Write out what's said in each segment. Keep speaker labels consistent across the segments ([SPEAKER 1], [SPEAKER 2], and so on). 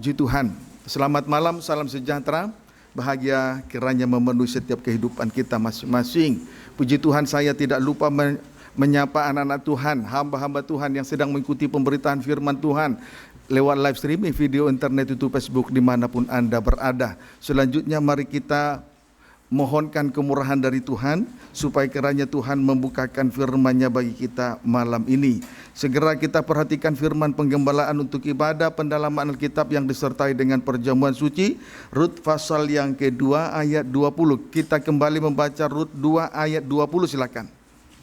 [SPEAKER 1] Puji Tuhan. Selamat malam, salam sejahtera. Bahagia kiranya memenuhi setiap kehidupan kita masing-masing. Puji Tuhan, saya tidak lupa menyapa anak-anak Tuhan, hamba-hamba Tuhan yang sedang mengikuti pemberitaan firman Tuhan lewat live streaming video internet, YouTube, Facebook, dimanapun Anda berada. Selanjutnya mari kita mohonkan kemurahan dari Tuhan supaya kiranya Tuhan membukakan firman-Nya bagi kita malam ini. Segera kita perhatikan firman penggembalaan untuk ibadah pendalaman Alkitab yang disertai dengan perjamuan suci. Rut pasal yang kedua ayat 20. Kita kembali membaca Rut 2 ayat 20, silakan.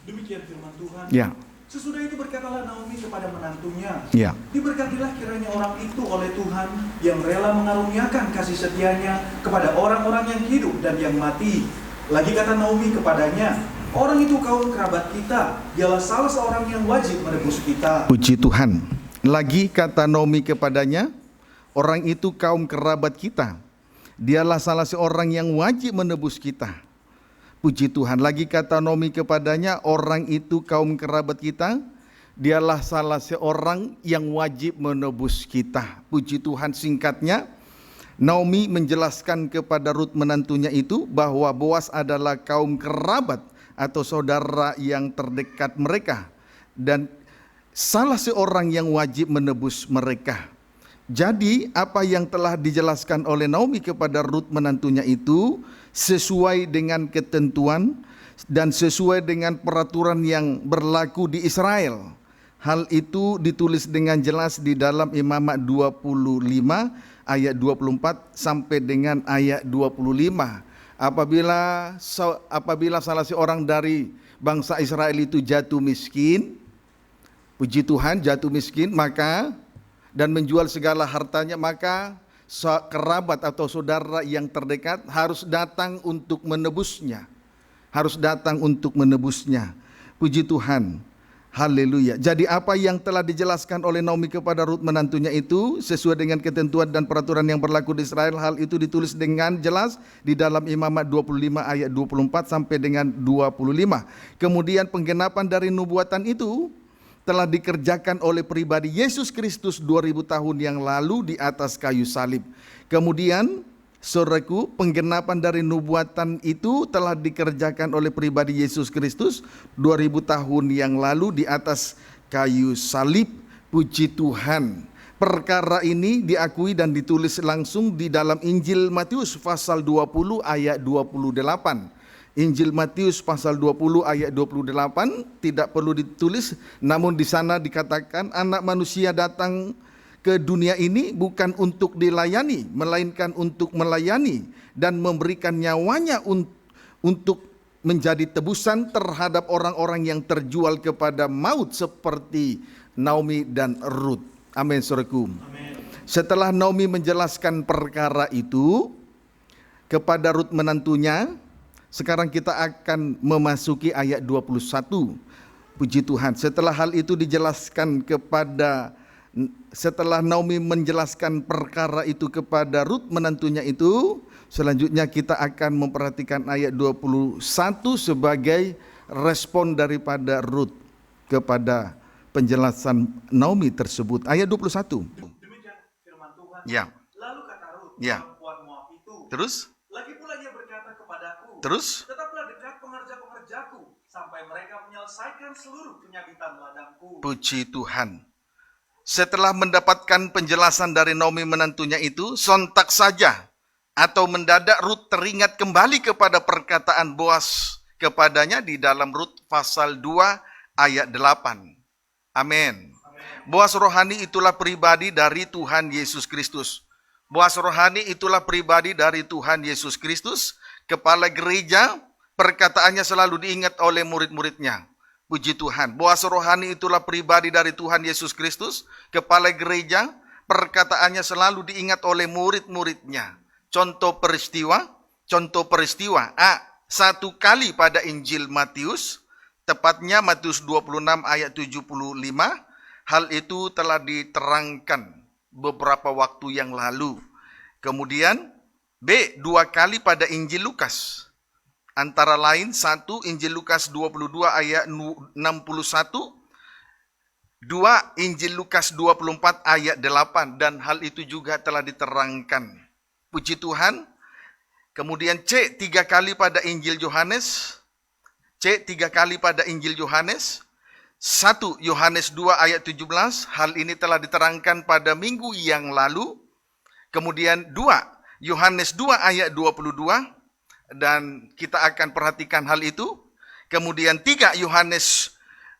[SPEAKER 2] Demikian firman Tuhan.
[SPEAKER 1] Ya.
[SPEAKER 2] Sesudah itu berkatalah Naomi kepada menantunya,
[SPEAKER 1] Ya.
[SPEAKER 2] diberkatilah kiranya orang itu oleh Tuhan yang rela mengaruniakan kasih setianya kepada orang-orang yang hidup dan yang mati. Lagi kata Naomi kepadanya, orang itu kaum kerabat kita, dialah salah seorang yang wajib menebus kita.
[SPEAKER 1] Puji Tuhan. Lagi kata Naomi kepadanya, orang itu kaum kerabat kita, dialah salah seorang yang wajib menebus kita. Puji Tuhan. Lagi kata Naomi kepadanya, orang itu kaum kerabat kita, dialah salah seorang yang wajib menebus kita. Puji Tuhan. Singkatnya, Naomi menjelaskan kepada Rut menantunya itu bahwa Boas adalah kaum kerabat atau saudara yang terdekat mereka, dan salah seorang yang wajib menebus mereka. Jadi apa yang telah dijelaskan oleh Naomi kepada Rut menantunya itu sesuai dengan ketentuan dan sesuai dengan peraturan yang berlaku di Israel. Hal itu ditulis dengan jelas di dalam Imamat 25 ayat 24 sampai dengan ayat 25. Apabila salah seorang dari bangsa Israel itu jatuh miskin, puji Tuhan, jatuh miskin, maka dan menjual segala hartanya, maka kerabat atau saudara yang terdekat harus datang untuk menebusnya. Harus datang untuk menebusnya. Puji Tuhan. Haleluya. Jadi apa yang telah dijelaskan oleh Naomi kepada Rut menantunya itu sesuai dengan ketentuan dan peraturan yang berlaku di Israel. Hal itu ditulis dengan jelas di dalam Imamat 25 ayat 24 sampai dengan 25. Kemudian penggenapan dari nubuatan itu telah dikerjakan oleh pribadi Yesus Kristus 2000 tahun yang lalu di atas kayu salib. Kemudian, saudaraku, penggenapan dari nubuatan itu telah dikerjakan oleh pribadi Yesus Kristus 2000 tahun yang lalu di atas kayu salib. Puji Tuhan. Perkara ini diakui dan ditulis langsung di dalam Injil Matius pasal 20 ayat 28. Injil Matius pasal 20 ayat 28 tidak perlu ditulis, namun di sana dikatakan anak manusia datang ke dunia ini bukan untuk dilayani, melainkan untuk melayani dan memberikan nyawanya untuk menjadi tebusan terhadap orang-orang yang terjual kepada maut seperti Naomi dan Rut. Amin, saudaraku. Setelah Naomi menjelaskan perkara itu kepada Rut menantunya, sekarang kita akan memasuki ayat 21. Puji Tuhan. Setelah hal itu dijelaskan setelah Naomi menjelaskan perkara itu kepada Rut menantunya itu, selanjutnya kita akan memperhatikan ayat 21 sebagai respon daripada Rut kepada penjelasan Naomi tersebut. Ayat 21.
[SPEAKER 2] Demikian firman Tuhan.
[SPEAKER 1] Ya.
[SPEAKER 2] Lalu kata Rut,
[SPEAKER 1] Ya.
[SPEAKER 2] perempuan Moab itu,
[SPEAKER 1] Terus?
[SPEAKER 2] lagi pula ia berkata kepadaku,
[SPEAKER 1] Terus?
[SPEAKER 2] tetaplah dekat pengerja-pengerjaku sampai mereka menyelesaikan seluruh penyakitan ladangku.
[SPEAKER 1] Puji Tuhan. Setelah mendapatkan penjelasan dari Naomi menantunya itu, sontak saja atau mendadak Rut teringat kembali kepada perkataan Boas kepadanya di dalam Rut pasal 2 ayat 8. Amin. Boas rohani itulah pribadi dari Tuhan Yesus Kristus. Boas rohani itulah pribadi dari Tuhan Yesus Kristus, kepala gereja. Perkataannya selalu diingat oleh murid-muridnya. Puji Tuhan. Boas rohani itulah pribadi dari Tuhan Yesus Kristus, kepala gereja. Perkataannya selalu diingat oleh murid-muridnya. Contoh peristiwa. Satu kali pada Injil Matius, tepatnya Matius 26 ayat 75, hal itu telah diterangkan beberapa waktu yang lalu. Kemudian B, 2 kali pada Injil Lukas. Antara lain 1 Injil Lukas 22 ayat 61, 2. Injil Lukas 24 ayat 8, dan hal itu juga telah diterangkan. Puji Tuhan. Kemudian C, 3 kali pada Injil Yohanes. C, 3 kali pada Injil Yohanes. 1 Yohanes 2 ayat 17, hal ini telah diterangkan pada minggu yang lalu. Kemudian 2 Yohanes 2 ayat 22, dan kita akan perhatikan hal itu. Kemudian 3 Yohanes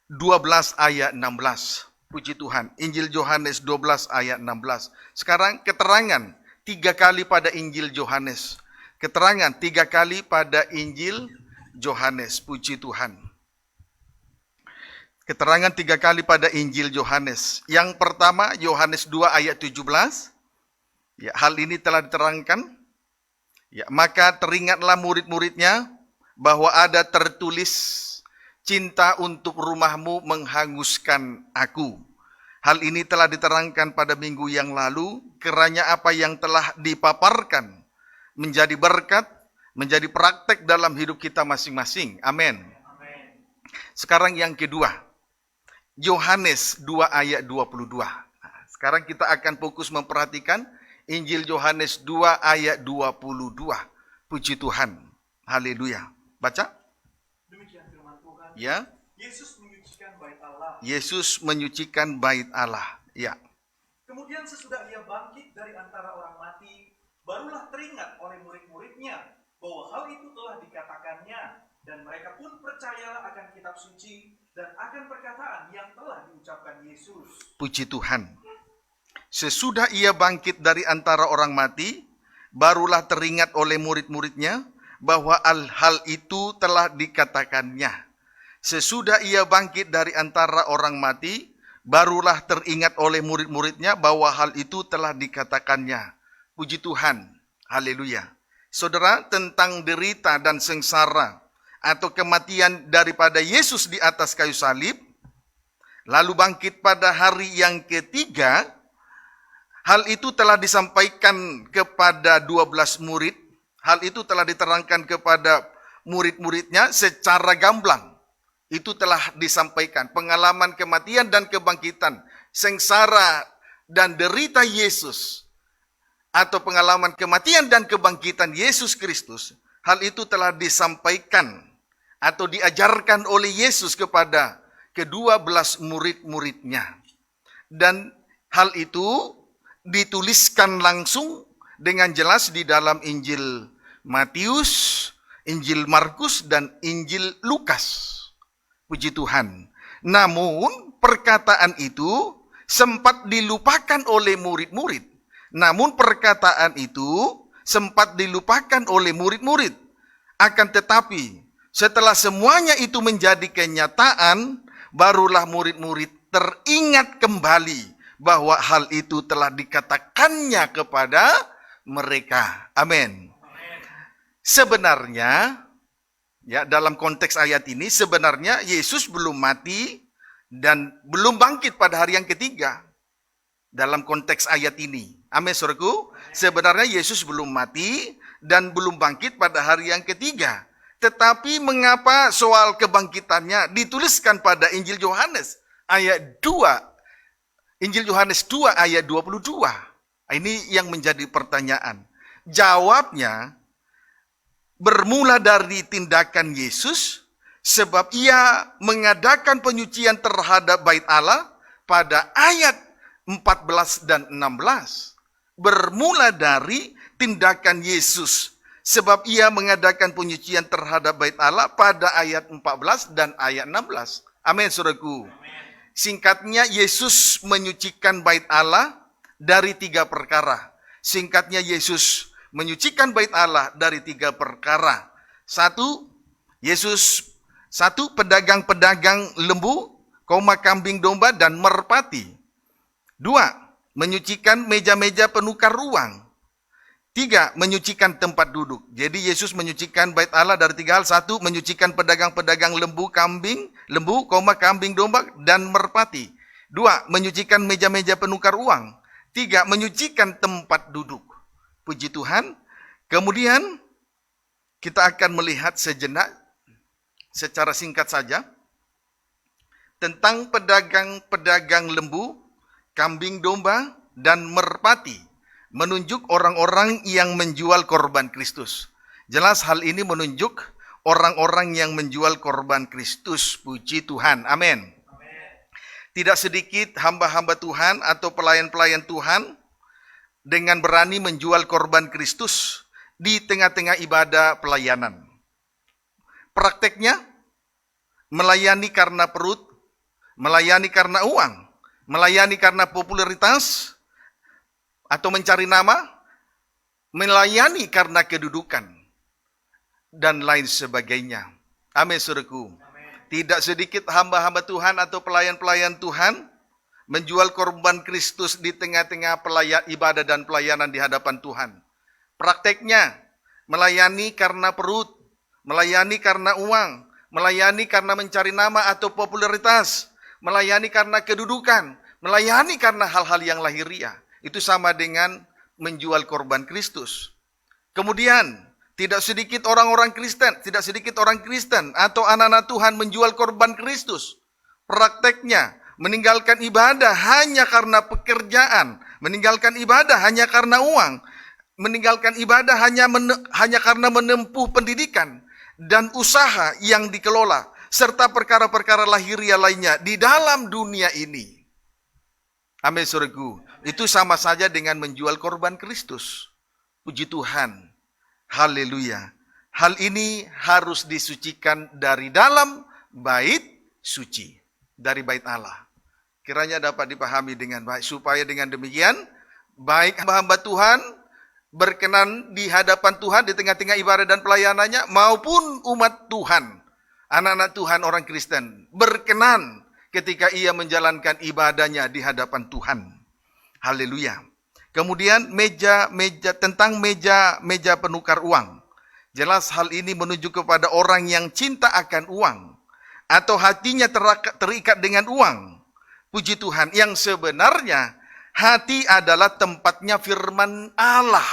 [SPEAKER 1] 12 ayat 16. Puji Tuhan. Injil Yohanes 12 ayat 16. Sekarang keterangan 3 kali pada Injil Yohanes. Keterangan 3 kali pada Injil Yohanes. Puji Tuhan. Keterangan 3 kali pada Injil Yohanes. Yang pertama Yohanes 2 ayat 17. Ya, hal ini telah diterangkan. Ya, maka teringatlah murid-muridnya bahwa ada tertulis, cinta untuk rumahmu menghanguskan aku. Hal ini telah diterangkan pada minggu yang lalu, kiranya apa yang telah dipaparkan menjadi berkat, menjadi praktek dalam hidup kita masing-masing. Amin. Sekarang yang kedua, Yohanes 2 ayat 22. Nah, sekarang kita akan fokus memperhatikan Injil Yohanes 2 ayat 22. Puji Tuhan. Haleluya. Baca.
[SPEAKER 2] Demikian firman Tuhan.
[SPEAKER 1] Ya.
[SPEAKER 2] Yesus menyucikan bait Allah.
[SPEAKER 1] Yesus menyucikan bait Allah. Ya.
[SPEAKER 2] Kemudian sesudah ia bangkit dari antara orang mati, barulah teringat oleh murid-muridnya bahwa hal itu telah dikatakannya, dan mereka pun percayalah akan kitab suci dan akan perkataan yang telah diucapkan Yesus.
[SPEAKER 1] Puji Tuhan. Sesudah ia bangkit dari antara orang mati, barulah teringat oleh murid-muridnya bahwa hal itu telah dikatakannya. Sesudah ia bangkit dari antara orang mati, barulah teringat oleh murid-muridnya bahwa hal itu telah dikatakannya. Puji Tuhan. Haleluya. Saudara, tentang derita dan sengsara atau kematian daripada Yesus di atas kayu salib, lalu bangkit pada hari yang ketiga, hal itu telah disampaikan kepada 12 murid. Hal itu telah diterangkan kepada murid-muridnya secara gamblang. Itu telah disampaikan. Pengalaman kematian dan kebangkitan, sengsara dan derita Yesus, atau pengalaman kematian dan kebangkitan Yesus Kristus, hal itu telah disampaikan atau diajarkan oleh Yesus kepada ke-12 murid-muridnya. Dan hal itu dituliskan langsung dengan jelas di dalam Injil Matius, Injil Markus, dan Injil Lukas. Puji Tuhan. Namun perkataan itu sempat dilupakan oleh murid-murid. Namun perkataan itu sempat dilupakan oleh murid-murid. Akan tetapi setelah semuanya itu menjadi kenyataan, barulah murid-murid teringat kembali bahwa hal itu telah dikatakannya kepada mereka. Amin. Sebenarnya, ya, dalam konteks ayat ini, sebenarnya Yesus belum mati dan belum bangkit pada hari yang ketiga. Dalam konteks ayat ini. Amin, saudaraku. Sebenarnya Yesus belum mati dan belum bangkit pada hari yang ketiga. Tetapi mengapa soal kebangkitannya dituliskan pada Injil Yohanes ayat 2. Injil Yohanes 2 ayat 22. Ini yang menjadi pertanyaan. Jawabnya bermula dari tindakan Yesus, sebab ia mengadakan penyucian terhadap bait Allah pada ayat 14 dan 16. Bermula dari tindakan Yesus, sebab ia mengadakan penyucian terhadap bait Allah pada ayat 14 dan ayat 16. Amin, saudaraku. Singkatnya, Yesus menyucikan bait Allah dari 3 perkara. Singkatnya, Yesus menyucikan bait Allah dari 3 perkara. 1, pedagang-pedagang lembu, kambing domba, dan merpati. 2, menyucikan meja-meja penukar uang. 3, menyucikan tempat duduk. Jadi Yesus menyucikan bait Allah dari 3 hal. 1, menyucikan pedagang-pedagang lembu, kambing domba, dan merpati. 2, menyucikan meja-meja penukar uang. 3, menyucikan tempat duduk. Puji Tuhan. Kemudian kita akan melihat sejenak secara singkat saja tentang pedagang-pedagang lembu, kambing domba, dan merpati, menunjuk orang-orang yang menjual korban Kristus. Jelas hal ini menunjuk orang-orang yang menjual korban Kristus. Puji Tuhan. Amin. Tidak sedikit hamba-hamba Tuhan atau pelayan-pelayan Tuhan dengan berani menjual korban Kristus di tengah-tengah ibadah pelayanan. Prakteknya, melayani karena perut, melayani karena uang, melayani karena popularitas atau mencari nama, melayani karena kedudukan, dan lain sebagainya. Amin, saudaraku. Tidak sedikit hamba-hamba Tuhan atau pelayan-pelayan Tuhan menjual korban Kristus di tengah-tengah ibadah dan pelayanan di hadapan Tuhan. Prakteknya, melayani karena perut, melayani karena uang, melayani karena mencari nama atau popularitas, melayani karena kedudukan, melayani karena hal-hal yang lahiriah. Itu sama dengan menjual korban Kristus. Kemudian, tidak sedikit orang Kristen atau anak-anak Tuhan menjual korban Kristus. Prakteknya, meninggalkan ibadah hanya karena pekerjaan, meninggalkan ibadah hanya karena uang, meninggalkan ibadah hanya karena menempuh pendidikan dan usaha yang dikelola, serta perkara-perkara lahiriah lainnya di dalam dunia ini. Amin, saudaraku. Itu sama saja dengan menjual korban Kristus. Puji Tuhan. Haleluya. Hal ini harus disucikan dari dalam bait suci, dari bait Allah. Kiranya dapat dipahami dengan baik, supaya dengan demikian, baik hamba-hamba Tuhan berkenan di hadapan Tuhan di tengah-tengah ibadah dan pelayanannya, maupun umat Tuhan, anak-anak Tuhan orang Kristen, berkenan ketika ia menjalankan ibadahnya di hadapan Tuhan. Haleluya. Kemudian meja penukar uang. Jelas hal ini menunjuk kepada orang yang cinta akan uang atau hatinya terikat dengan uang. Puji Tuhan, yang sebenarnya hati adalah tempatnya firman Allah.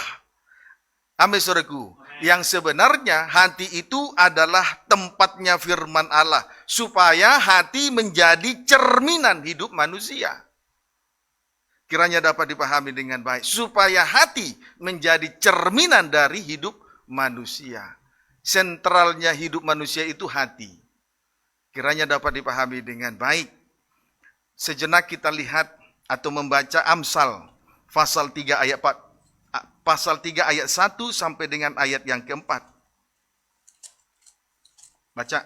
[SPEAKER 1] Amin, saudaraku. Yang sebenarnya hati itu adalah tempatnya firman Allah, supaya hati menjadi cerminan hidup manusia. Kiranya dapat dipahami dengan baik, supaya hati menjadi cerminan dari hidup manusia. Sentralnya hidup manusia itu hati. Kiranya dapat dipahami dengan baik. Sejenak kita lihat atau membaca Amsal pasal 3 ayat 1 sampai dengan ayat yang keempat. Baca.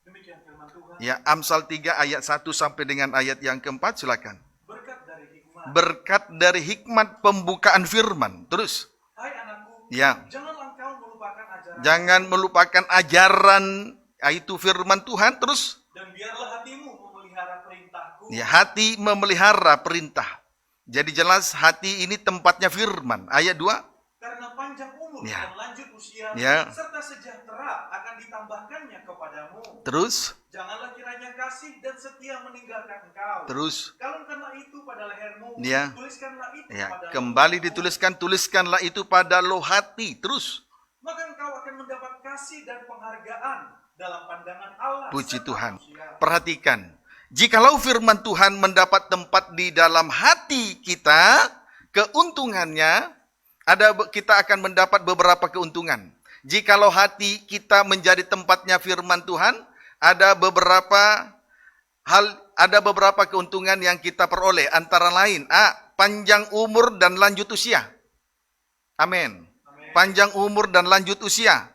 [SPEAKER 2] Demikian firman Tuhan.
[SPEAKER 1] Ya, Amsal 3 ayat 1 sampai dengan ayat yang keempat, silakan. Berkat dari hikmat pembukaan firman. Terus.
[SPEAKER 2] Hai anakku,
[SPEAKER 1] ya.
[SPEAKER 2] Jangan melupakan ajaran
[SPEAKER 1] Itu firman Tuhan. Terus.
[SPEAKER 2] Dan biarlah hatimu memelihara perintahku.
[SPEAKER 1] Ya, hati memelihara perintah. Jadi jelas hati ini tempatnya firman. Ayat 2.
[SPEAKER 2] Karena panjang umur
[SPEAKER 1] Ya.
[SPEAKER 2] dan lanjut usia,
[SPEAKER 1] Ya.
[SPEAKER 2] serta sejahtera akan ditambahkannya kepadamu.
[SPEAKER 1] Terus.
[SPEAKER 2] Janganlah kiranya kasih dan setia meninggalkan engkau.
[SPEAKER 1] Terus.
[SPEAKER 2] Kalungkanlah itu pada lehermu.
[SPEAKER 1] Ya.
[SPEAKER 2] Tuliskanlah itu
[SPEAKER 1] Ya,
[SPEAKER 2] pada
[SPEAKER 1] kembali
[SPEAKER 2] lohatimu.
[SPEAKER 1] tuliskanlah itu pada loh hati. Terus.
[SPEAKER 2] Maka engkau akan mendapat kasih dan penghargaan dalam pandangan Allah.
[SPEAKER 1] Puji
[SPEAKER 2] serta
[SPEAKER 1] Tuhan.
[SPEAKER 2] manusia.
[SPEAKER 1] Perhatikan. Jikalau firman Tuhan mendapat tempat di dalam hati kita, keuntungannya kita akan mendapat beberapa keuntungan. Jikalau hati kita menjadi tempatnya firman Tuhan, ada beberapa keuntungan yang kita peroleh, antara lain panjang umur dan lanjut usia. Amin. Panjang umur dan lanjut usia.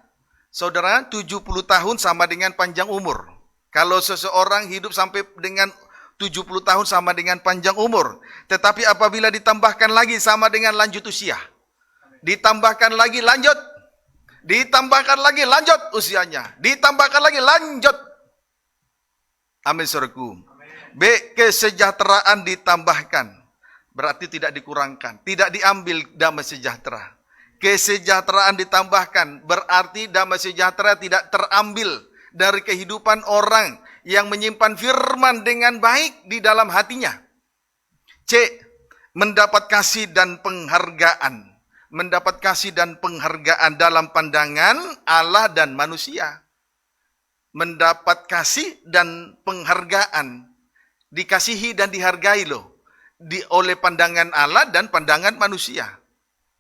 [SPEAKER 1] Saudara, 70 tahun sama dengan panjang umur. Kalau seseorang hidup sampai dengan 70 tahun sama dengan panjang umur. Tetapi apabila ditambahkan lagi sama dengan lanjut usia. Ditambahkan lagi lanjut. Ditambahkan lagi lanjut usianya. Ditambahkan lagi lanjut. Amin, saudaraku. B, kesejahteraan ditambahkan. Berarti tidak dikurangkan. Tidak diambil damai sejahtera. Kesejahteraan ditambahkan. Berarti damai sejahtera tidak terambil dari kehidupan orang yang menyimpan firman dengan baik di dalam hatinya. C, mendapat kasih dan penghargaan. Mendapat kasih dan penghargaan dalam pandangan Allah dan manusia. mendapat kasih dan penghargaan, dikasihi dan dihargai loh, oleh pandangan Allah dan pandangan manusia.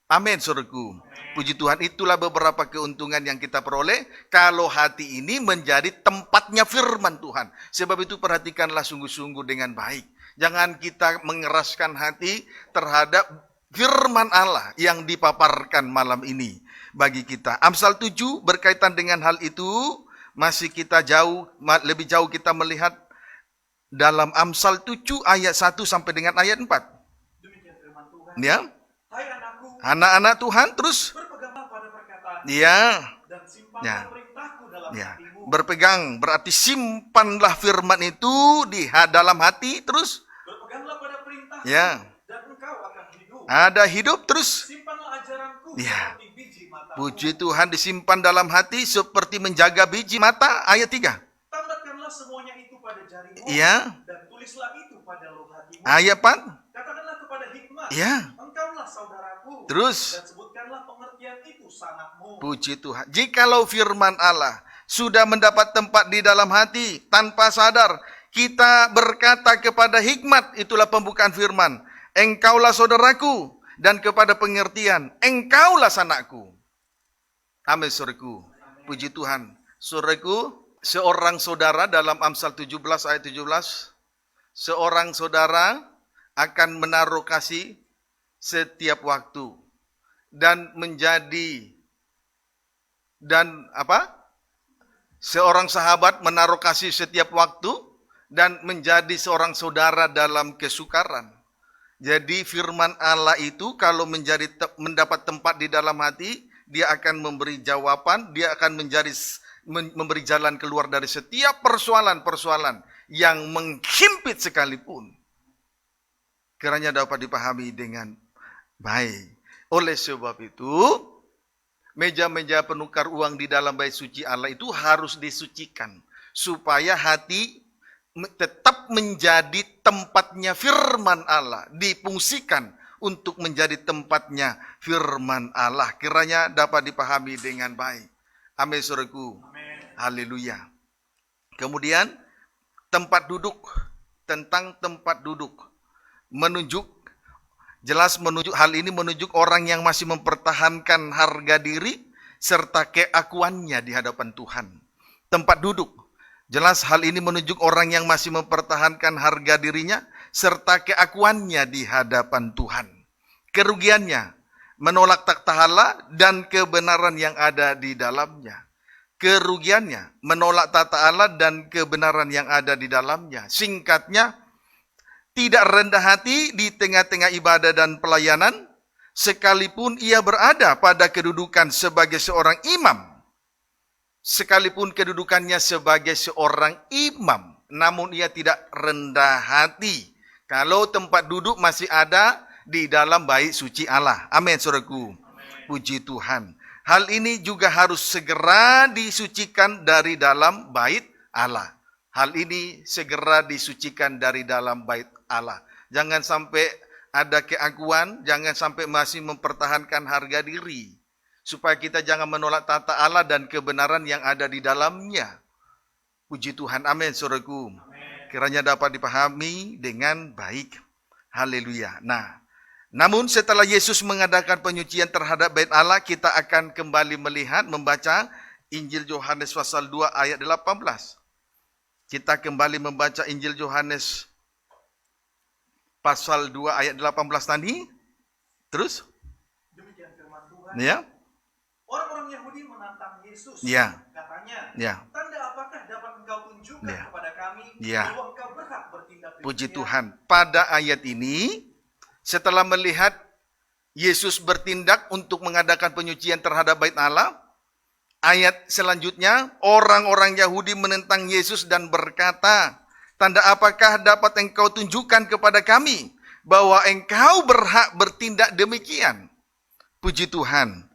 [SPEAKER 1] Amin, saudaraku. Puji Tuhan, itulah beberapa keuntungan yang kita peroleh kalau hati ini menjadi tempatnya firman Tuhan. Sebab itu perhatikanlah sungguh-sungguh dengan baik. Jangan kita mengeraskan hati terhadap firman Allah yang dipaparkan malam ini bagi kita. Amsal 7 berkaitan dengan hal itu, masih kita lebih jauh kita melihat dalam Amsal 7 ayat 1 sampai dengan ayat 4.
[SPEAKER 2] Demikian firman Tuhan.
[SPEAKER 1] Ya.
[SPEAKER 2] Hai anakku,
[SPEAKER 1] Anak-anak Tuhan terus
[SPEAKER 2] berpeganglah pada perkataan
[SPEAKER 1] ya.
[SPEAKER 2] dan simpanlah
[SPEAKER 1] Ya.
[SPEAKER 2] perintahku dalam
[SPEAKER 1] Ya.
[SPEAKER 2] hatimu.
[SPEAKER 1] Berpegang berarti simpanlah firman itu di dalam hati terus.
[SPEAKER 2] Berpeganglah pada perintahku
[SPEAKER 1] Ya.
[SPEAKER 2] dan engkau akan hidup.
[SPEAKER 1] Ada hidup terus.
[SPEAKER 2] Simpanlah ajaranku
[SPEAKER 1] Ya.
[SPEAKER 2] seperti biji matamu.
[SPEAKER 1] Puji Tuhan, disimpan dalam hati seperti menjaga biji mata. Ayat 3.
[SPEAKER 2] Tambatkanlah semuanya itu pada jarimu
[SPEAKER 1] Ya.
[SPEAKER 2] dan tulislah itu pada luk hatimu.
[SPEAKER 1] Ayat 4.
[SPEAKER 2] Katakanlah kepada hikmat,
[SPEAKER 1] Ya.
[SPEAKER 2] engkaulah saudaraku.
[SPEAKER 1] Terus.
[SPEAKER 2] Dan sebutkanlah pengertian itu sanakmu.
[SPEAKER 1] Puji Tuhan. Jikalau firman Allah sudah mendapat tempat di dalam hati tanpa sadar, kita berkata kepada hikmat, itulah pembukaan firman, engkaulah saudaraku, dan kepada pengertian, engkaulah sanakku. Amin, saudaraku. Puji Tuhan. Saudaraku, seorang saudara dalam Amsal 17 ayat 17, seorang saudara akan menaruh kasih setiap waktu dan menjadi seorang sahabat menaruh kasih setiap waktu dan menjadi seorang saudara dalam kesukaran. Jadi firman Allah itu kalau mendapat tempat di dalam hati, dia akan memberi jawaban, dia akan memberi jalan keluar dari setiap persoalan-persoalan yang menghimpit sekalipun. Kiranya dapat dipahami dengan baik. Oleh sebab itu, meja-meja penukar uang di dalam bait suci Allah itu harus disucikan. Supaya hati tetap menjadi tempatnya firman Allah. Difungsikan untuk menjadi tempatnya firman Allah. Kiranya dapat dipahami dengan baik. Amin, saudaraku. Haleluya. Kemudian, tempat duduk. Tentang tempat duduk. Hal ini menunjuk orang yang masih mempertahankan harga diri serta keakuannya di hadapan Tuhan. Tempat duduk. Jelas hal ini menunjuk orang yang masih mempertahankan harga dirinya serta keakuannya di hadapan Tuhan. Kerugiannya, menolak takhta Allah dan kebenaran yang ada di dalamnya. Kerugiannya, menolak tata Allah dan kebenaran yang ada di dalamnya. Singkatnya, tidak rendah hati di tengah-tengah ibadah dan pelayanan, sekalipun ia berada pada kedudukan sebagai seorang imam. Sekalipun kedudukannya sebagai seorang imam, namun ia tidak rendah hati. Kalau tempat duduk masih ada di dalam bait suci Allah. Amin, saudaraku. Puji Tuhan. Hal ini juga harus segera disucikan dari dalam bait Allah. Hal ini segera disucikan dari dalam bait Allah. Jangan sampai ada keakuan, jangan sampai masih mempertahankan harga diri. Supaya kita jangan menolak tata Allah dan kebenaran yang ada di dalamnya. Puji Tuhan, amin, saudaraku. Kiranya dapat dipahami dengan baik. Haleluya. Namun setelah Yesus mengadakan penyucian terhadap bait Allah, kita akan kembali membaca Injil Yohanes pasal 2 ayat 18. Kita kembali membaca Injil Yohanes pasal 2 ayat 18 tadi. Terus?
[SPEAKER 2] Demikian firman Tuhan.
[SPEAKER 1] Ya.
[SPEAKER 2] Orang-orang Yahudi menantang Yesus.
[SPEAKER 1] Ya.
[SPEAKER 2] Katanya,
[SPEAKER 1] Ya.
[SPEAKER 2] tanda apakah dapat engkau tunjukkan
[SPEAKER 1] Ya.
[SPEAKER 2] kepada kami
[SPEAKER 1] Ya.
[SPEAKER 2] bahwa engkau berhak bertindak demikian?
[SPEAKER 1] Puji Tuhan. Pada ayat ini, setelah melihat Yesus bertindak untuk mengadakan penyucian terhadap bait Allah, ayat selanjutnya, orang-orang Yahudi menentang Yesus dan berkata, tanda apakah dapat engkau tunjukkan kepada kami bahwa engkau berhak bertindak demikian? Puji Tuhan.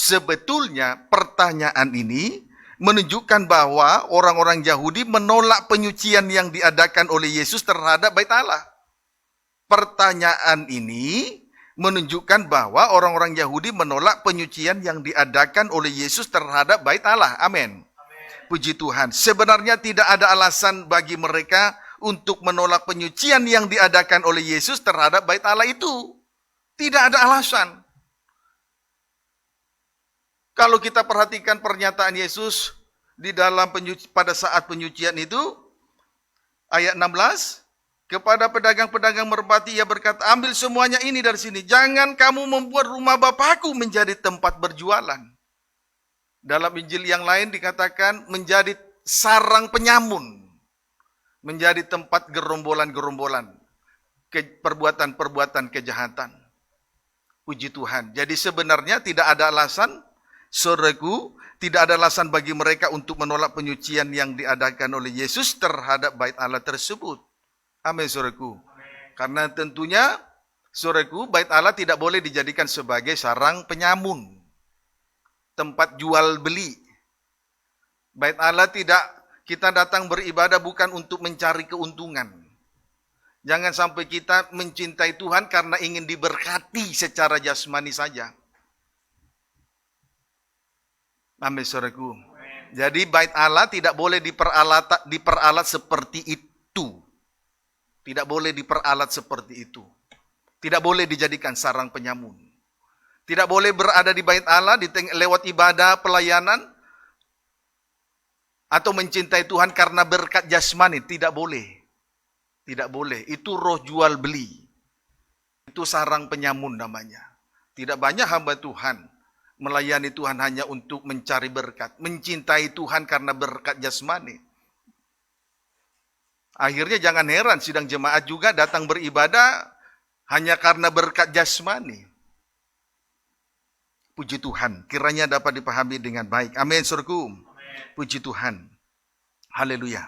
[SPEAKER 1] Sebetulnya pertanyaan ini menunjukkan bahwa orang-orang Yahudi menolak penyucian yang diadakan oleh Yesus terhadap bait Allah. Pertanyaan ini menunjukkan bahwa orang-orang Yahudi menolak penyucian yang diadakan oleh Yesus terhadap bait Allah. Amin. Puji Tuhan. Sebenarnya tidak ada alasan bagi mereka untuk menolak penyucian yang diadakan oleh Yesus terhadap bait Allah itu. Tidak ada alasan. Kalau kita perhatikan pernyataan Yesus di dalam pada saat penyucian itu, ayat 16, kepada pedagang-pedagang merpati ia berkata, ambil semuanya ini dari sini. Jangan kamu membuat rumah Bapakku menjadi tempat berjualan. Dalam Injil yang lain dikatakan menjadi sarang penyamun. Menjadi tempat gerombolan-gerombolan. Perbuatan-perbuatan kejahatan. Puji Tuhan. Jadi sebenarnya tidak ada alasan, saudaraku, tidak ada alasan bagi mereka untuk menolak penyucian yang diadakan oleh Yesus terhadap bait Allah tersebut. Amin, saudaraku. Karena tentunya, saudaraku, bait Allah tidak boleh dijadikan sebagai sarang penyamun. Tempat jual beli. Bait Allah tidak, kita datang beribadah bukan untuk mencari keuntungan. Jangan sampai kita mencintai Tuhan karena ingin diberkati secara jasmani saja. Amin, saudaraku. Jadi bait Allah tidak boleh diperalat seperti itu. Tidak boleh diperalat seperti itu. Tidak boleh dijadikan sarang penyamun. Tidak boleh berada di bait Allah lewat ibadah, pelayanan, atau mencintai Tuhan karena berkat jasmani. Tidak boleh. Tidak boleh. Itu roh jual beli. Itu sarang penyamun namanya. Tidak banyak hamba Tuhan melayani Tuhan hanya untuk mencari berkat. Mencintai Tuhan karena berkat jasmani. Akhirnya jangan heran sidang jemaat juga datang beribadah hanya karena berkat jasmani. Puji Tuhan. Kiranya dapat dipahami dengan baik. Amin, saudaraku. Puji Tuhan. Haleluya.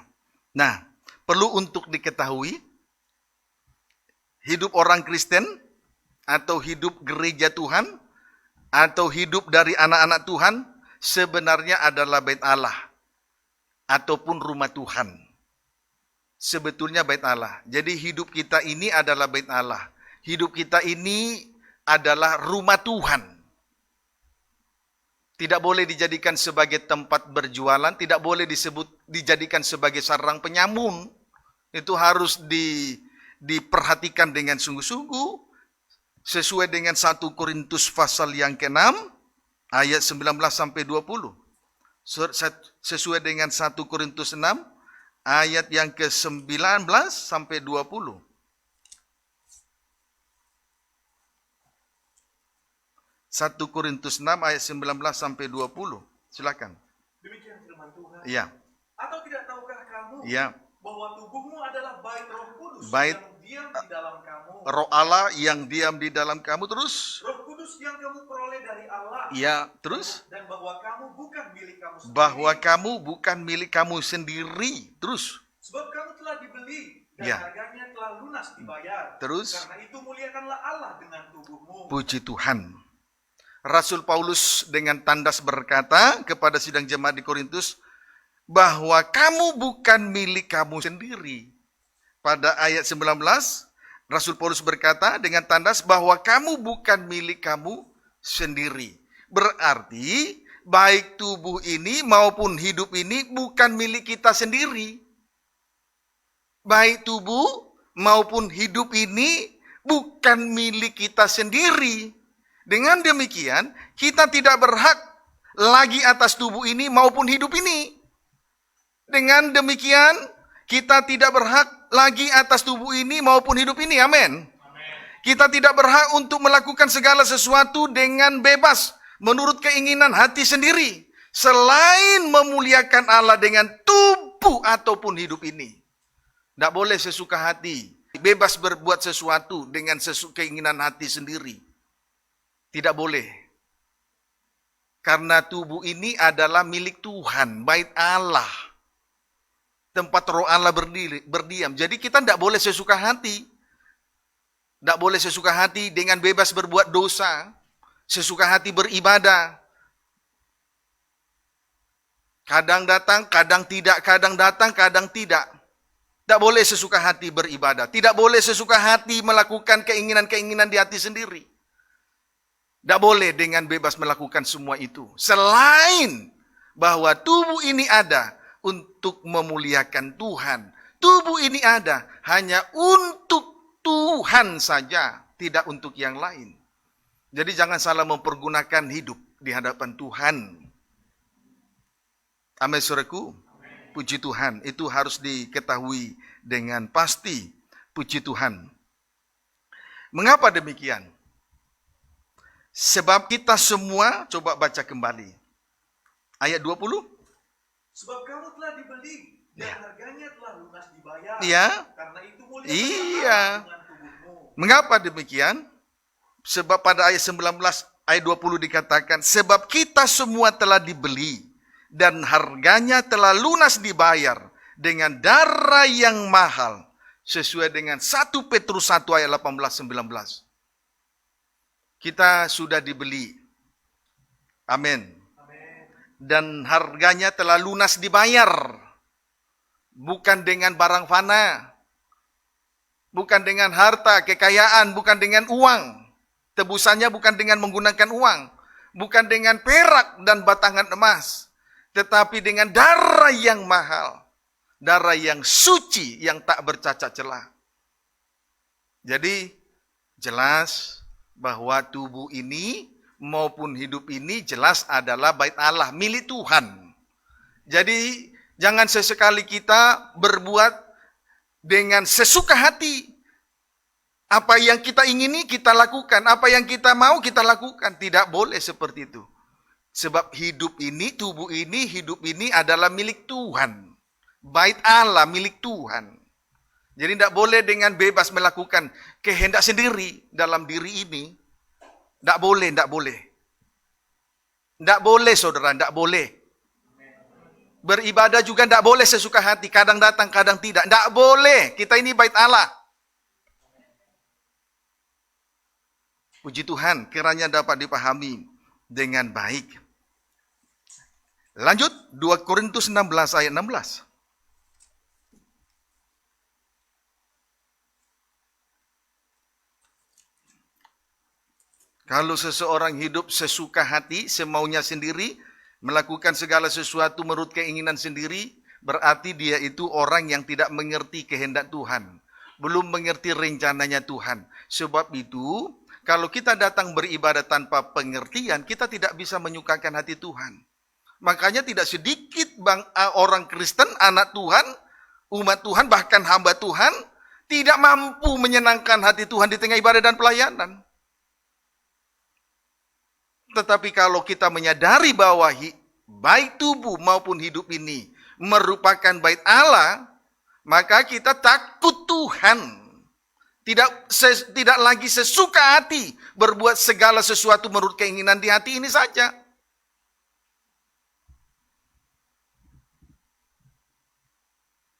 [SPEAKER 1] Nah, perlu untuk diketahui, hidup orang Kristen, atau hidup gereja Tuhan, atau hidup dari anak-anak Tuhan, sebenarnya adalah bait Allah, ataupun rumah Tuhan. Sebetulnya bait Allah. Jadi hidup kita ini adalah bait Allah. Hidup kita ini adalah rumah Tuhan. Tidak boleh dijadikan sebagai tempat berjualan, tidak boleh dijadikan sebagai sarang penyamun. Itu harus diperhatikan dengan sungguh-sungguh sesuai dengan 1 Korintus pasal yang ke-6 ayat 19 sampai 20. Sesuai dengan 1 Korintus 6 ayat yang ke-19 sampai 20. 1 Korintus 6 ayat 19 sampai 20. Silakan.
[SPEAKER 2] Demikian firman Tuhan.
[SPEAKER 1] Iya.
[SPEAKER 2] Atau tidak tahukah kamu
[SPEAKER 1] Iya.
[SPEAKER 2] bahwa tubuhmu adalah bait Roh Kudus
[SPEAKER 1] Bait
[SPEAKER 2] yang diam di dalam kamu.
[SPEAKER 1] Roh Allah yang diam di dalam kamu, terus?
[SPEAKER 2] Roh Kudus yang kamu peroleh dari Allah.
[SPEAKER 1] Iya, terus?
[SPEAKER 2] Dan bahwa kamu bukan milik kamu sendiri.
[SPEAKER 1] Bahwa kamu bukan milik kamu sendiri. Terus?
[SPEAKER 2] Sebab kamu telah dibeli dan
[SPEAKER 1] Ya.
[SPEAKER 2] harganya telah lunas dibayar.
[SPEAKER 1] Terus?
[SPEAKER 2] Karena itu muliakanlah Allah dengan tubuhmu.
[SPEAKER 1] Puji Tuhan. Rasul Paulus dengan tandas berkata kepada sidang jemaat di Korintus, bahwa kamu bukan milik kamu sendiri. Pada ayat 19, Rasul Paulus berkata dengan tandas bahwa kamu bukan milik kamu sendiri. Berarti baik tubuh ini maupun hidup ini bukan milik kita sendiri. Baik tubuh maupun hidup ini bukan milik kita sendiri. Dengan demikian, kita tidak berhak lagi atas tubuh ini maupun hidup ini. Dengan demikian, kita tidak berhak lagi atas tubuh ini maupun hidup ini. Amin. Kita tidak berhak untuk melakukan segala sesuatu dengan bebas menurut keinginan hati sendiri, selain memuliakan Allah dengan tubuh ataupun hidup ini. Tidak boleh sesuka hati, bebas berbuat sesuatu dengan keinginan hati sendiri. Tidak boleh. Karena tubuh ini adalah milik Tuhan, bait Allah. Tempat roh Allah berdiam. Jadi kita tidak boleh sesuka hati. Tidak boleh sesuka hati dengan bebas berbuat dosa. Sesuka hati beribadah. Kadang datang, kadang tidak. Kadang datang, kadang tidak. Tidak boleh sesuka hati beribadah. Tidak boleh sesuka hati melakukan keinginan-keinginan di hati sendiri. Tidak boleh dengan bebas melakukan semua itu. Selain bahwa tubuh ini ada untuk memuliakan Tuhan. Tubuh ini ada hanya untuk Tuhan saja, tidak untuk yang lain. Jadi jangan salah mempergunakan hidup di hadapan Tuhan. Amin, saudaraku. Puji Tuhan, itu harus diketahui dengan pasti. Puji Tuhan. Mengapa demikian? Sebab kita semua, coba baca kembali. Ayat 20.
[SPEAKER 2] Sebab kamu telah dibeli dan harganya telah lunas dibayar.
[SPEAKER 1] Iya.
[SPEAKER 2] Karena itu mulia
[SPEAKER 1] Iya.
[SPEAKER 2] dengan tubuhmu.
[SPEAKER 1] Mengapa demikian? Sebab pada ayat 19, ayat 20 dikatakan, sebab kita semua telah dibeli dan harganya telah lunas dibayar dengan darah yang mahal. Sesuai dengan 1 Petrus 1 ayat 18-19. Kita sudah dibeli. Amin. Dan harganya telah lunas dibayar. Bukan dengan barang fana. Bukan dengan harta, kekayaan, bukan dengan uang. Tebusannya bukan dengan menggunakan uang. Bukan dengan perak dan batangan emas. Tetapi dengan darah yang mahal. Darah yang suci, yang tak bercacat celah. Jadi jelas bahwa tubuh ini maupun hidup ini jelas adalah bait Allah, milik Tuhan. Jadi jangan sesekali kita berbuat dengan sesuka hati. Apa yang kita ingini kita lakukan, apa yang kita mau kita lakukan. Tidak boleh seperti itu. Sebab hidup ini, tubuh ini, hidup ini adalah milik Tuhan. Bait Allah, milik Tuhan. Jadi tidak boleh dengan bebas melakukan kehendak sendiri dalam diri ini. Tidak boleh, tidak boleh. Tidak boleh, saudara, tidak boleh. Beribadah juga tidak boleh sesuka hati. Kadang datang, kadang tidak. Tidak boleh. Kita ini bait Allah. Puji Tuhan, kiranya dapat dipahami dengan baik. Lanjut, 2 Korintus 16 ayat 16. Kalau seseorang hidup sesuka hati, semaunya sendiri, melakukan segala sesuatu menurut keinginan sendiri, berarti dia itu orang yang tidak mengerti kehendak Tuhan. Belum mengerti rencananya Tuhan. Sebab itu, kalau kita datang beribadah tanpa pengertian, kita tidak bisa menyukakan hati Tuhan. Makanya tidak sedikit orang Kristen, anak Tuhan, umat Tuhan, bahkan hamba Tuhan, tidak mampu menyenangkan hati Tuhan di tengah ibadah dan pelayanan. Tetapi kalau kita menyadari bahwa baik tubuh maupun hidup ini merupakan bait Allah, maka kita takut Tuhan. Tidak lagi sesuka hati berbuat segala sesuatu menurut keinginan di hati ini saja.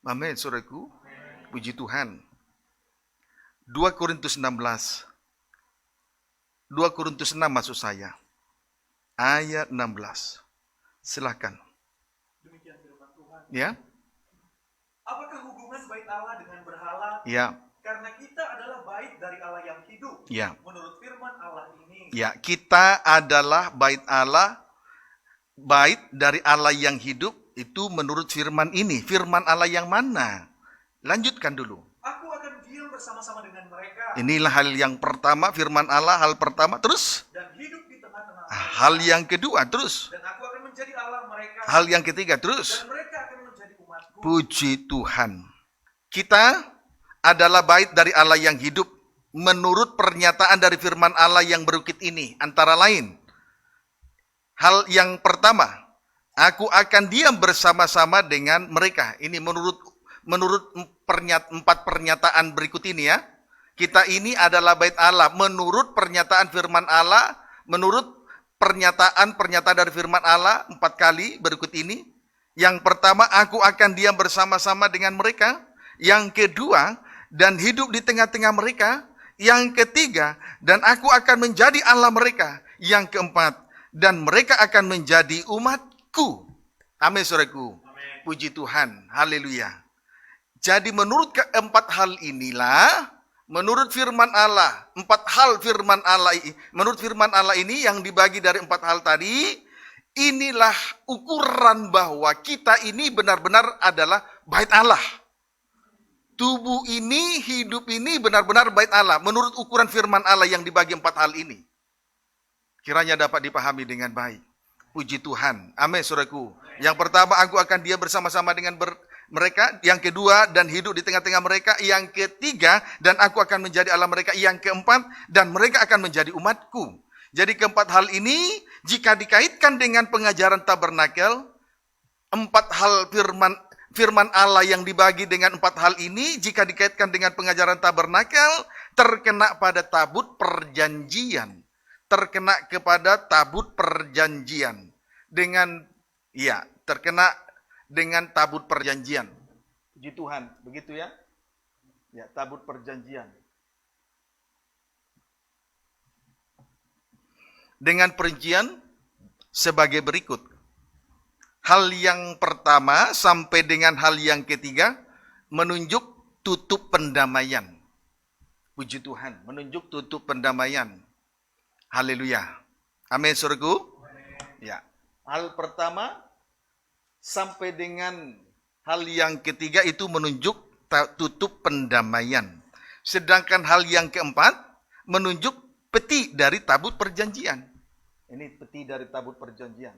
[SPEAKER 1] Amin, saudaraku. Puji Tuhan. 2 Korintus 16. 2 Korintus 6 maksud saya. Ayat 16. Silakan.
[SPEAKER 2] Demikian firman Tuhan.
[SPEAKER 1] Ya.
[SPEAKER 2] Apakah hubungan bait Allah dengan berhala?
[SPEAKER 1] Ya.
[SPEAKER 2] Karena kita adalah bait dari Allah yang hidup.
[SPEAKER 1] Ya.
[SPEAKER 2] Menurut firman Allah ini.
[SPEAKER 1] Ya, kita adalah bait Allah, bait dari Allah yang hidup itu menurut firman ini. Firman Allah yang mana? Lanjutkan dulu.
[SPEAKER 2] Aku akan diam bersama-sama dengan mereka.
[SPEAKER 1] Inilah hal yang pertama, firman Allah hal pertama. Terus?
[SPEAKER 2] Dan hidup di tengah-tengah.
[SPEAKER 1] Hal yang kedua, terus?
[SPEAKER 2] Dan aku akan menjadi Allah mereka.
[SPEAKER 1] Hal yang ketiga, terus?
[SPEAKER 2] Dan mereka akan menjadi umatku.
[SPEAKER 1] Puji Tuhan. Kita adalah bait dari Allah yang hidup menurut pernyataan dari firman Allah yang berukit ini. Antara lain, hal yang pertama, aku akan diam bersama-sama dengan mereka. Ini menurut empat pernyataan berikut ini ya. Kita ini adalah bait Allah menurut pernyataan firman Allah, menurut pernyataan dari firman Allah 4 kali berikut ini. Yang pertama, aku akan diam bersama-sama dengan mereka. Yang kedua, dan hidup di tengah-tengah mereka. Yang ketiga, dan aku akan menjadi Allah mereka. Yang keempat, dan mereka akan menjadi umatku. Amin, saudaraku. Puji Tuhan. Haleluya. Jadi menurut keempat hal inilah, menurut firman Allah, menurut firman Allah ini yang dibagi dari 4 hal tadi, Inilah ukuran bahwa kita ini benar-benar adalah bait Allah. Tubuh ini, hidup ini benar-benar bait Allah. Menurut ukuran firman Allah yang dibagi 4 hal ini. Kiranya dapat dipahami dengan baik. Puji Tuhan. Amin, saudaraku. Yang pertama, aku akan dia bersama-sama dengan mereka. Yang kedua, dan hidup di tengah-tengah mereka. Yang ketiga, dan aku akan menjadi Allah mereka. Yang keempat, dan mereka akan menjadi umatku. Jadi keempat hal ini, jika dikaitkan dengan pengajaran tabernakel, 4 hal firman Allah yang dibagi dengan 4 hal ini, jika dikaitkan dengan pengajaran tabernakel, terkena pada tabut perjanjian. Terkena kepada tabut perjanjian. Terkena dengan tabut perjanjian. Puji Tuhan, begitu ya? Ya, tabut perjanjian. Dengan perincian sebagai berikut. Hal yang pertama sampai dengan hal yang ketiga menunjuk tutup pendamaian. Puji Tuhan, menunjuk tutup pendamaian. Haleluya. Amin, saudaraku. Ya. Hal pertama sampai dengan hal yang ketiga itu menunjuk tutup pendamaian. Sedangkan hal yang keempat menunjuk peti dari tabut perjanjian. Ini peti dari tabut perjanjian.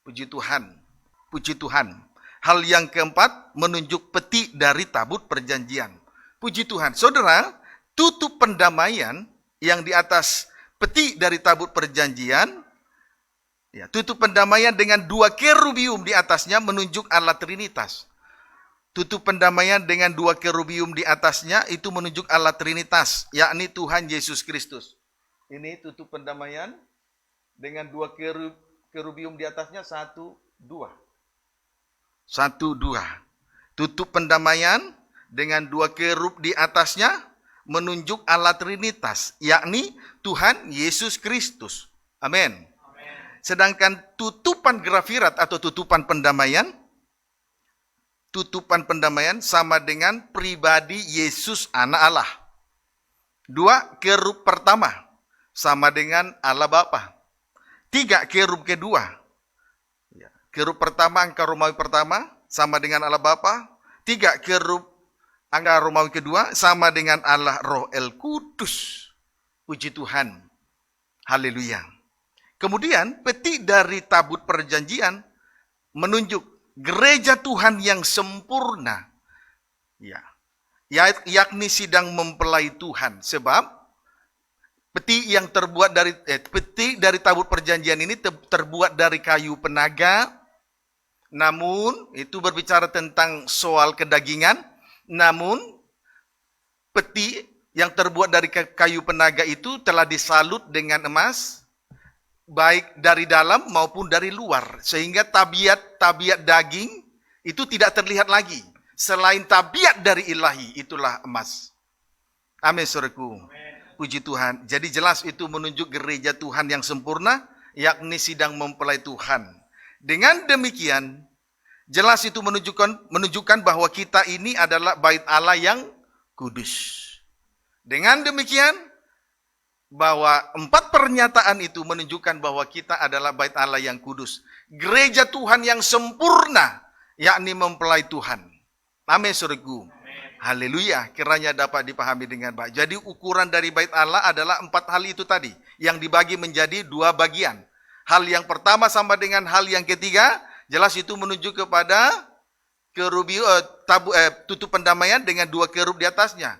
[SPEAKER 1] Puji Tuhan. Puji Tuhan. Hal yang keempat menunjuk peti dari tabut perjanjian. Puji Tuhan. Saudara, tutup pendamaian yang di atas peti dari tabut perjanjian, ya, tutup pendamaian dengan 2 kerubium di atasnya menunjuk Allah Trinitas. Tutup pendamaian dengan 2 kerubium di atasnya itu menunjuk Allah Trinitas, yakni Tuhan Yesus Kristus. Ini tutup pendamaian dengan 2 kerubium di atasnya, 1, 2. 1, 2. Tutup pendamaian dengan 2 kerub di atasnya menunjuk Allah Trinitas, yakni Tuhan Yesus Kristus. Amin. Sedangkan tutupan grafirat atau tutupan pendamaian sama dengan pribadi Yesus Anak Allah. 2 kerub pertama sama dengan Allah Bapa. 3 kerub kedua. Kerub pertama, angka Romawi pertama sama dengan Allah Bapa. 3 kerub angka Romawi kedua sama dengan Allah Roh El Kudus. Puji Tuhan. Haleluya. Kemudian peti dari tabut perjanjian menunjuk gereja Tuhan yang sempurna. Ya. Yakni sedang mempelai Tuhan. Sebab peti yang terbuat dari peti dari tabut perjanjian ini terbuat dari kayu penaga. Namun itu berbicara tentang soal kedagingan. Namun, peti yang terbuat dari kayu penaga itu telah disalut dengan emas, baik dari dalam maupun dari luar. Sehingga tabiat daging itu tidak terlihat lagi. Selain tabiat dari ilahi, itulah emas. Amin, saudaraku. Puji Tuhan. Jadi jelas itu menunjuk gereja Tuhan yang sempurna, yakni sedang mempelai Tuhan. Dengan demikian, jelas itu menunjukkan bahwa kita ini adalah bait Allah yang kudus. Dengan demikian, bahwa 4 pernyataan itu menunjukkan bahwa kita adalah bait Allah yang kudus. Gereja Tuhan yang sempurna, yakni mempelai Tuhan. Amin, saudaraku. Haleluya, kiranya dapat dipahami dengan baik. Jadi ukuran dari bait Allah adalah 4 hal itu tadi, yang dibagi menjadi 2 bagian. Hal yang pertama sama dengan hal yang ketiga, jelas itu menunjuk kepada tutup pendamaian dengan 2 kerub di atasnya.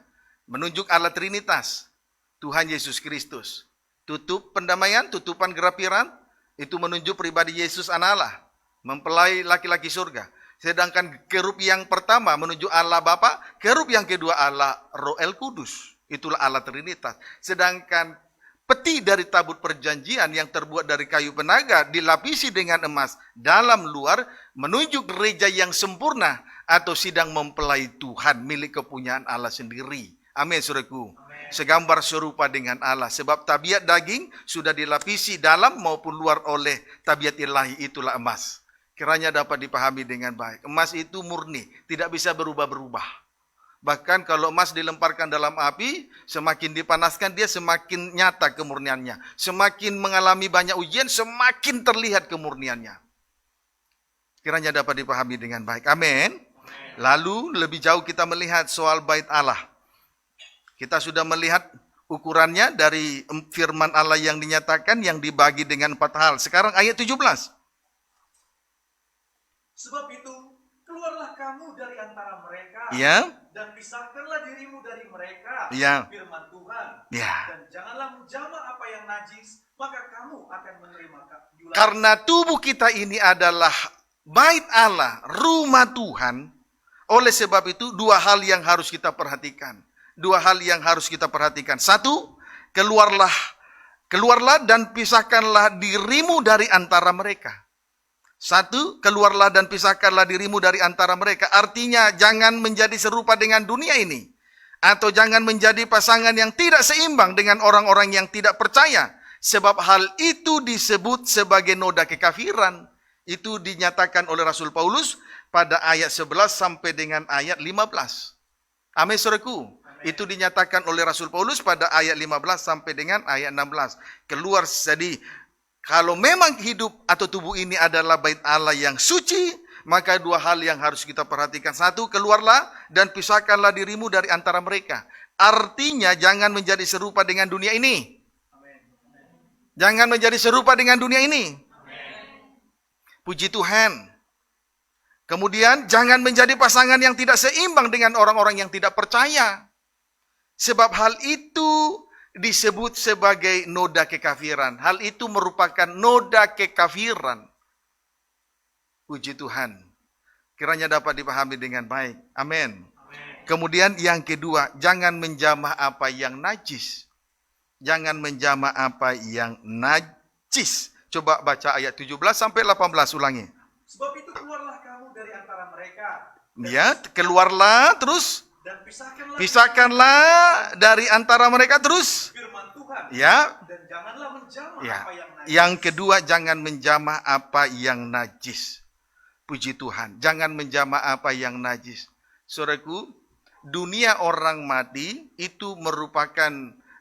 [SPEAKER 1] Menunjuk Allah Trinitas, Tuhan Yesus Kristus. Tutup pendamaian, tutupan gerapiran, itu menunjuk pribadi Yesus Anak Allah, mempelai laki-laki surga. Sedangkan kerub yang pertama menunjuk Allah Bapa, kerub yang kedua Allah Roh El Kudus. Itulah Allah Trinitas. Sedangkan peti dari tabut perjanjian yang terbuat dari kayu penaga dilapisi dengan emas dalam luar menunjuk gereja yang sempurna atau sedang mempelai Tuhan milik kepunyaan Allah sendiri. Amin, saudaraku. Segambar serupa dengan Allah. Sebab tabiat daging sudah dilapisi dalam maupun luar oleh tabiat ilahi, itulah emas. Kiranya dapat dipahami dengan baik. Emas itu murni, tidak bisa berubah-berubah. Bahkan kalau emas dilemparkan dalam api, semakin dipanaskan dia semakin nyata kemurniannya. Semakin mengalami banyak ujian, semakin terlihat kemurniannya. Kiranya dapat dipahami dengan baik. Amin. Lalu lebih jauh kita melihat soal bait Allah. Kita sudah melihat ukurannya dari firman Allah yang dinyatakan, yang dibagi dengan 4 hal. Sekarang ayat 17.
[SPEAKER 2] Sebab itu, keluarlah kamu dari antara mereka,
[SPEAKER 1] Ya.
[SPEAKER 2] dan pisahkanlah dirimu dari mereka,
[SPEAKER 1] Ya.
[SPEAKER 2] firman Tuhan.
[SPEAKER 1] Ya.
[SPEAKER 2] Dan janganlah menjamah apa yang najis, maka kamu akan menerima julagan.
[SPEAKER 1] Karena tubuh kita ini adalah bait Allah, rumah Tuhan. Oleh sebab itu, 2 hal yang harus kita perhatikan. 2 hal yang harus kita perhatikan. 1, keluarlah dan pisahkanlah dirimu dari antara mereka. 1, keluarlah dan pisahkanlah dirimu dari antara mereka. Artinya jangan menjadi serupa dengan dunia ini. Atau jangan menjadi pasangan yang tidak seimbang dengan orang-orang yang tidak percaya. Sebab hal itu disebut sebagai noda kekafiran. Itu dinyatakan oleh Rasul Paulus pada ayat 11 sampai dengan ayat 15. Amin, saudaraku. Itu dinyatakan oleh Rasul Paulus pada ayat 15 sampai dengan ayat 16. Keluar, jadi kalau memang hidup atau tubuh ini adalah bait Allah yang suci, maka 2 hal yang harus kita perhatikan. 1, keluarlah dan pisahkanlah dirimu dari antara mereka. Artinya jangan menjadi serupa dengan dunia ini. Jangan menjadi serupa dengan dunia ini. Puji Tuhan. Kemudian jangan menjadi pasangan yang tidak seimbang dengan orang-orang yang tidak percaya. Sebab hal itu disebut sebagai noda kekafiran. Hal itu merupakan noda kekafiran. Puji Tuhan. Kiranya dapat dipahami dengan baik. Amin. Kemudian yang kedua, jangan menjamah apa yang najis. Jangan menjamah apa yang najis. Coba baca ayat 17 sampai 18, ulangi.
[SPEAKER 2] Sebab itu keluarlah kamu dari antara mereka.
[SPEAKER 1] Ya, keluarlah terus.
[SPEAKER 2] Dan
[SPEAKER 1] Pisahkanlah dari antara mereka terus.
[SPEAKER 2] firman Tuhan.
[SPEAKER 1] Ya.
[SPEAKER 2] Dan janganlah menjamah
[SPEAKER 1] Ya.
[SPEAKER 2] apa yang najis.
[SPEAKER 1] Yang kedua, jangan menjamah apa yang najis. Puji Tuhan. Jangan menjamah apa yang najis. Saudaraku, dunia orang mati itu merupakan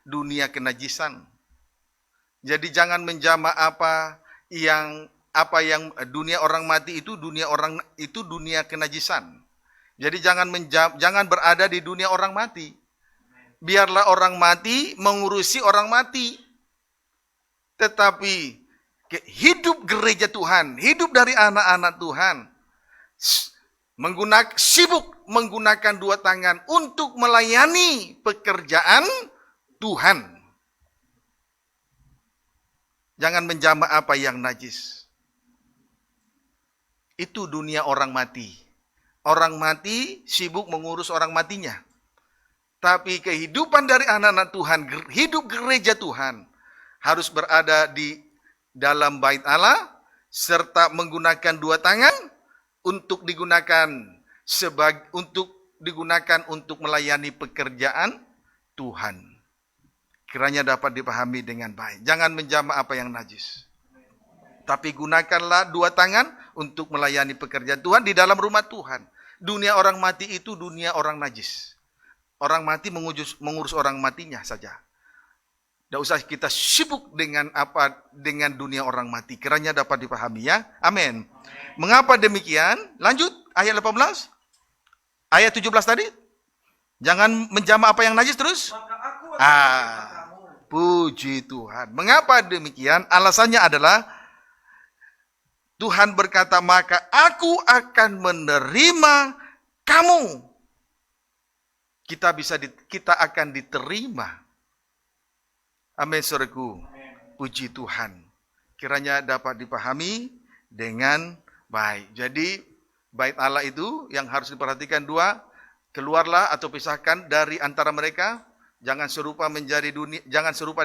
[SPEAKER 1] dunia kenajisan. Jadi jangan menjamah apa yang dunia orang mati itu dunia kenajisan. Jadi jangan berada di dunia orang mati. Biarlah orang mati mengurusi orang mati. Tetapi hidup gereja Tuhan, hidup dari anak-anak Tuhan, sibuk menggunakan 2 tangan untuk melayani pekerjaan Tuhan. Jangan menjamah apa yang najis. Itu dunia orang mati. Orang mati sibuk mengurus orang matinya. Tapi kehidupan dari anak-anak Tuhan, hidup gereja Tuhan, harus berada di dalam bait Allah, serta menggunakan 2 tangan untuk digunakan untuk melayani pekerjaan Tuhan. Kiranya dapat dipahami dengan baik. Jangan menjamah apa yang najis. Tapi gunakanlah 2 tangan untuk melayani pekerjaan Tuhan di dalam rumah Tuhan. Dunia orang mati itu dunia orang najis. Orang mati mengurus orang matinya saja. Tidak usah kita sibuk dengan dunia orang mati. Kiranya dapat dipahami ya. Amin. Mengapa demikian? Lanjut ayat 18. Ayat 17 tadi. Jangan menjamah apa yang najis terus.
[SPEAKER 2] Maka aku akan menerima kamu.
[SPEAKER 1] Puji Tuhan. Mengapa demikian? Alasannya adalah Tuhan berkata, maka aku akan menerima kamu. Kita akan diterima. Amin, saudaraku. Puji Tuhan. Kiranya dapat dipahami dengan baik. Jadi, bait Allah itu yang harus diperhatikan 2. Keluarlah atau pisahkan dari antara mereka. Jangan serupa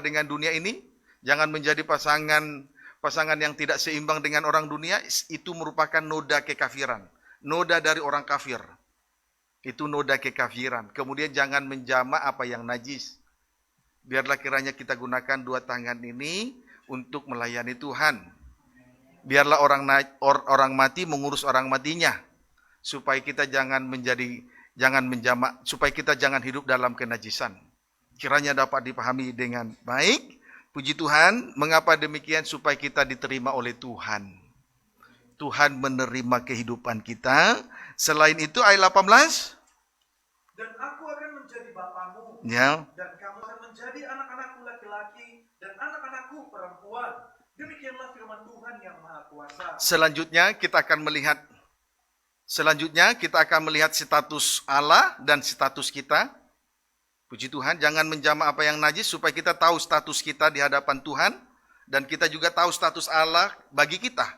[SPEAKER 1] dengan dunia ini. Jangan menjadi pasangan yang tidak seimbang dengan orang dunia. Itu merupakan noda kekafiran. Noda dari orang kafir. Itu noda kekafiran. Kemudian jangan menjamah apa yang najis. Biarlah kiranya kita gunakan 2 tangan ini untuk melayani Tuhan. Biarlah orang mati mengurus orang matinya. Supaya kita jangan menjadi jangan menjamak, supaya kita jangan hidup dalam kenajisan. Kiranya dapat dipahami dengan baik. Puji Tuhan, mengapa demikian? Supaya kita diterima oleh Tuhan. Tuhan menerima kehidupan kita. Selain itu ayat 18.
[SPEAKER 2] Dan aku akan menjadi bapamu.
[SPEAKER 1] Ya.
[SPEAKER 2] Dan kamu akan menjadi anak-anakku laki-laki dan anak-anakku perempuan. Demikianlah firman Tuhan yang Maha Kuasa. Selanjutnya kita akan melihat status Allah dan status kita. Puji Tuhan, jangan menjamak apa yang najis supaya kita tahu status kita di hadapan Tuhan dan kita juga tahu status Allah bagi kita.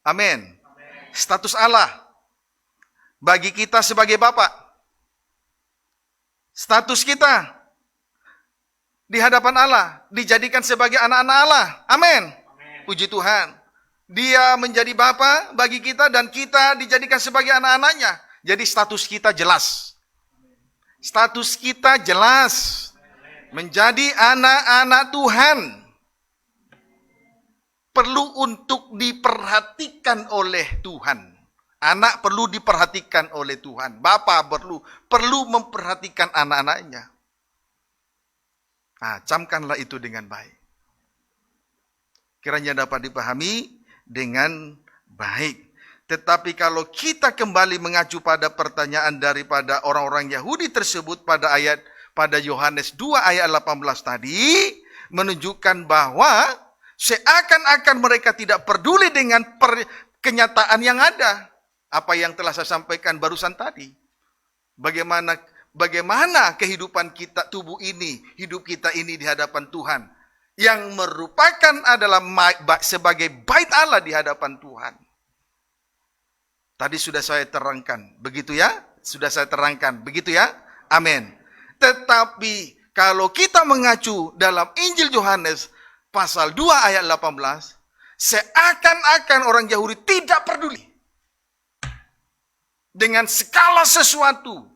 [SPEAKER 2] Amin. Status Allah bagi kita sebagai Bapa. Status kita di hadapan Allah dijadikan sebagai anak-anak Allah. Amin. Puji Tuhan. Dia menjadi Bapa bagi kita dan kita dijadikan sebagai anak-anaknya. Jadi status kita jelas. Status kita jelas. Menjadi anak-anak Tuhan. Perlu untuk diperhatikan oleh Tuhan. Anak perlu diperhatikan oleh Tuhan. Bapa perlu memperhatikan anak-anaknya. Nah, camkanlah itu dengan baik. Kiranya dapat dipahami dengan baik. Tetapi kalau kita kembali mengacu pada pertanyaan daripada orang-orang Yahudi tersebut pada Yohanes 2 ayat 18 tadi, menunjukkan bahwa seakan-akan mereka tidak peduli dengan kenyataan yang ada. Apa yang telah saya sampaikan barusan tadi. Bagaimana kehidupan kita, tubuh ini, hidup kita ini di hadapan Tuhan. Yang merupakan adalah sebagai bait Allah di hadapan Tuhan. Tadi sudah saya terangkan, begitu ya? Sudah saya terangkan, begitu ya? Amin. Tetapi kalau kita mengacu dalam Injil Yohanes pasal 2 ayat 18, seakan-akan orang Yahudi tidak peduli dengan segala sesuatu.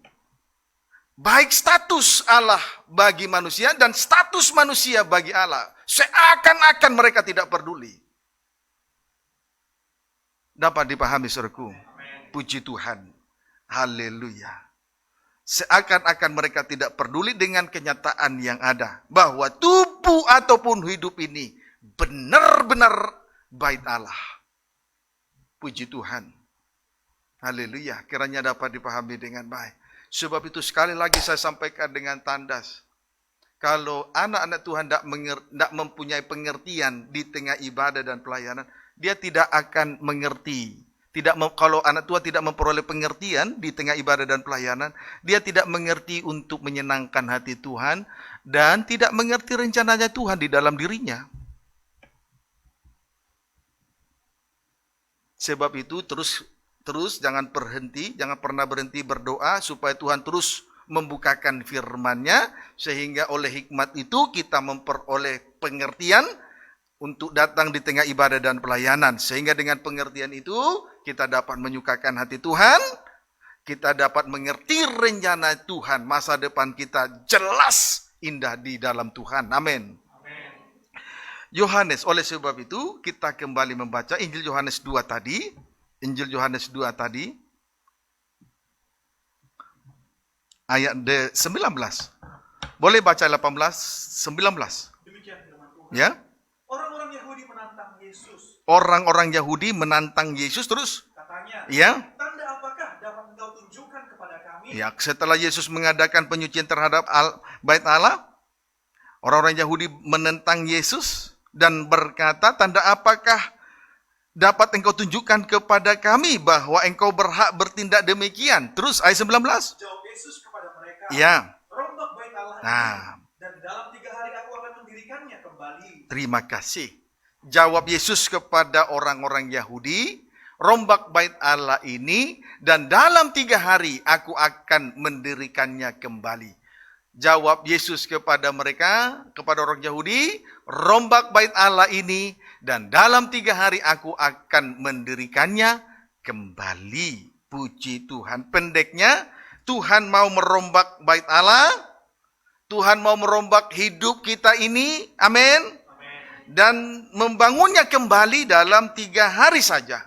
[SPEAKER 2] Baik status Allah bagi manusia dan status manusia bagi Allah. Seakan-akan mereka tidak peduli. Dapat dipahami saudaraku? Puji Tuhan. Haleluya. Seakan-akan mereka tidak peduli dengan kenyataan yang ada. Bahwa tubuh ataupun hidup ini benar-benar bait Allah. Puji Tuhan. Haleluya. Kiranya dapat dipahami dengan baik. Sebab itu sekali lagi saya sampaikan dengan tandas. Kalau anak-anak Tuhan tidak mempunyai pengertian di tengah ibadah dan pelayanan, dia tidak akan mengerti. Kalau anak Tuhan tidak memperoleh pengertian di tengah ibadah dan pelayanan, dia tidak mengerti untuk menyenangkan hati Tuhan dan tidak mengerti rencananya Tuhan di dalam dirinya. Sebab itu terus jangan pernah berhenti berdoa supaya Tuhan terus membukakan firman-Nya sehingga oleh hikmat itu kita memperoleh pengertian untuk datang di tengah ibadah dan pelayanan. Sehingga dengan pengertian itu kita dapat menyukakan hati Tuhan, kita dapat mengerti rencana Tuhan, masa depan kita jelas indah di dalam Tuhan. Amin. Yohanes, oleh sebab itu kita kembali membaca Injil Yohanes 2 tadi. Injil Yohanes 2 tadi, ayat 19. Boleh baca 18, 19. Demikian firman Tuhan.
[SPEAKER 1] Ya.
[SPEAKER 2] Orang-orang Yahudi menantang Yesus.
[SPEAKER 1] Orang-orang Yahudi menantang Yesus terus.
[SPEAKER 2] Katanya,
[SPEAKER 1] Ya.
[SPEAKER 2] tanda apakah dapat engkau tunjukkan kepada kami?
[SPEAKER 1] Ya, setelah Yesus mengadakan penyucian terhadap bait Allah, orang-orang Yahudi menentang Yesus dan berkata, tanda apakah dapat engkau tunjukkan kepada kami bahwa engkau berhak bertindak demikian. Terus ayat 19.
[SPEAKER 2] Jawab Yesus kepada mereka.
[SPEAKER 1] Ya.
[SPEAKER 2] Rombak bait Allah ini, dan dalam 3 hari aku akan mendirikannya kembali.
[SPEAKER 1] Terima kasih. Jawab Yesus kepada orang-orang Yahudi, rombak bait Allah ini dan dalam 3 hari aku akan mendirikannya kembali. Jawab Yesus kepada mereka, kepada orang Yahudi, rombak bait Allah ini dan dalam 3 hari aku akan mendirikannya kembali. Puji Tuhan. Pendeknya, Tuhan mau merombak bait Allah. Tuhan mau merombak hidup kita ini. Amin. Dan membangunnya kembali dalam 3 hari saja.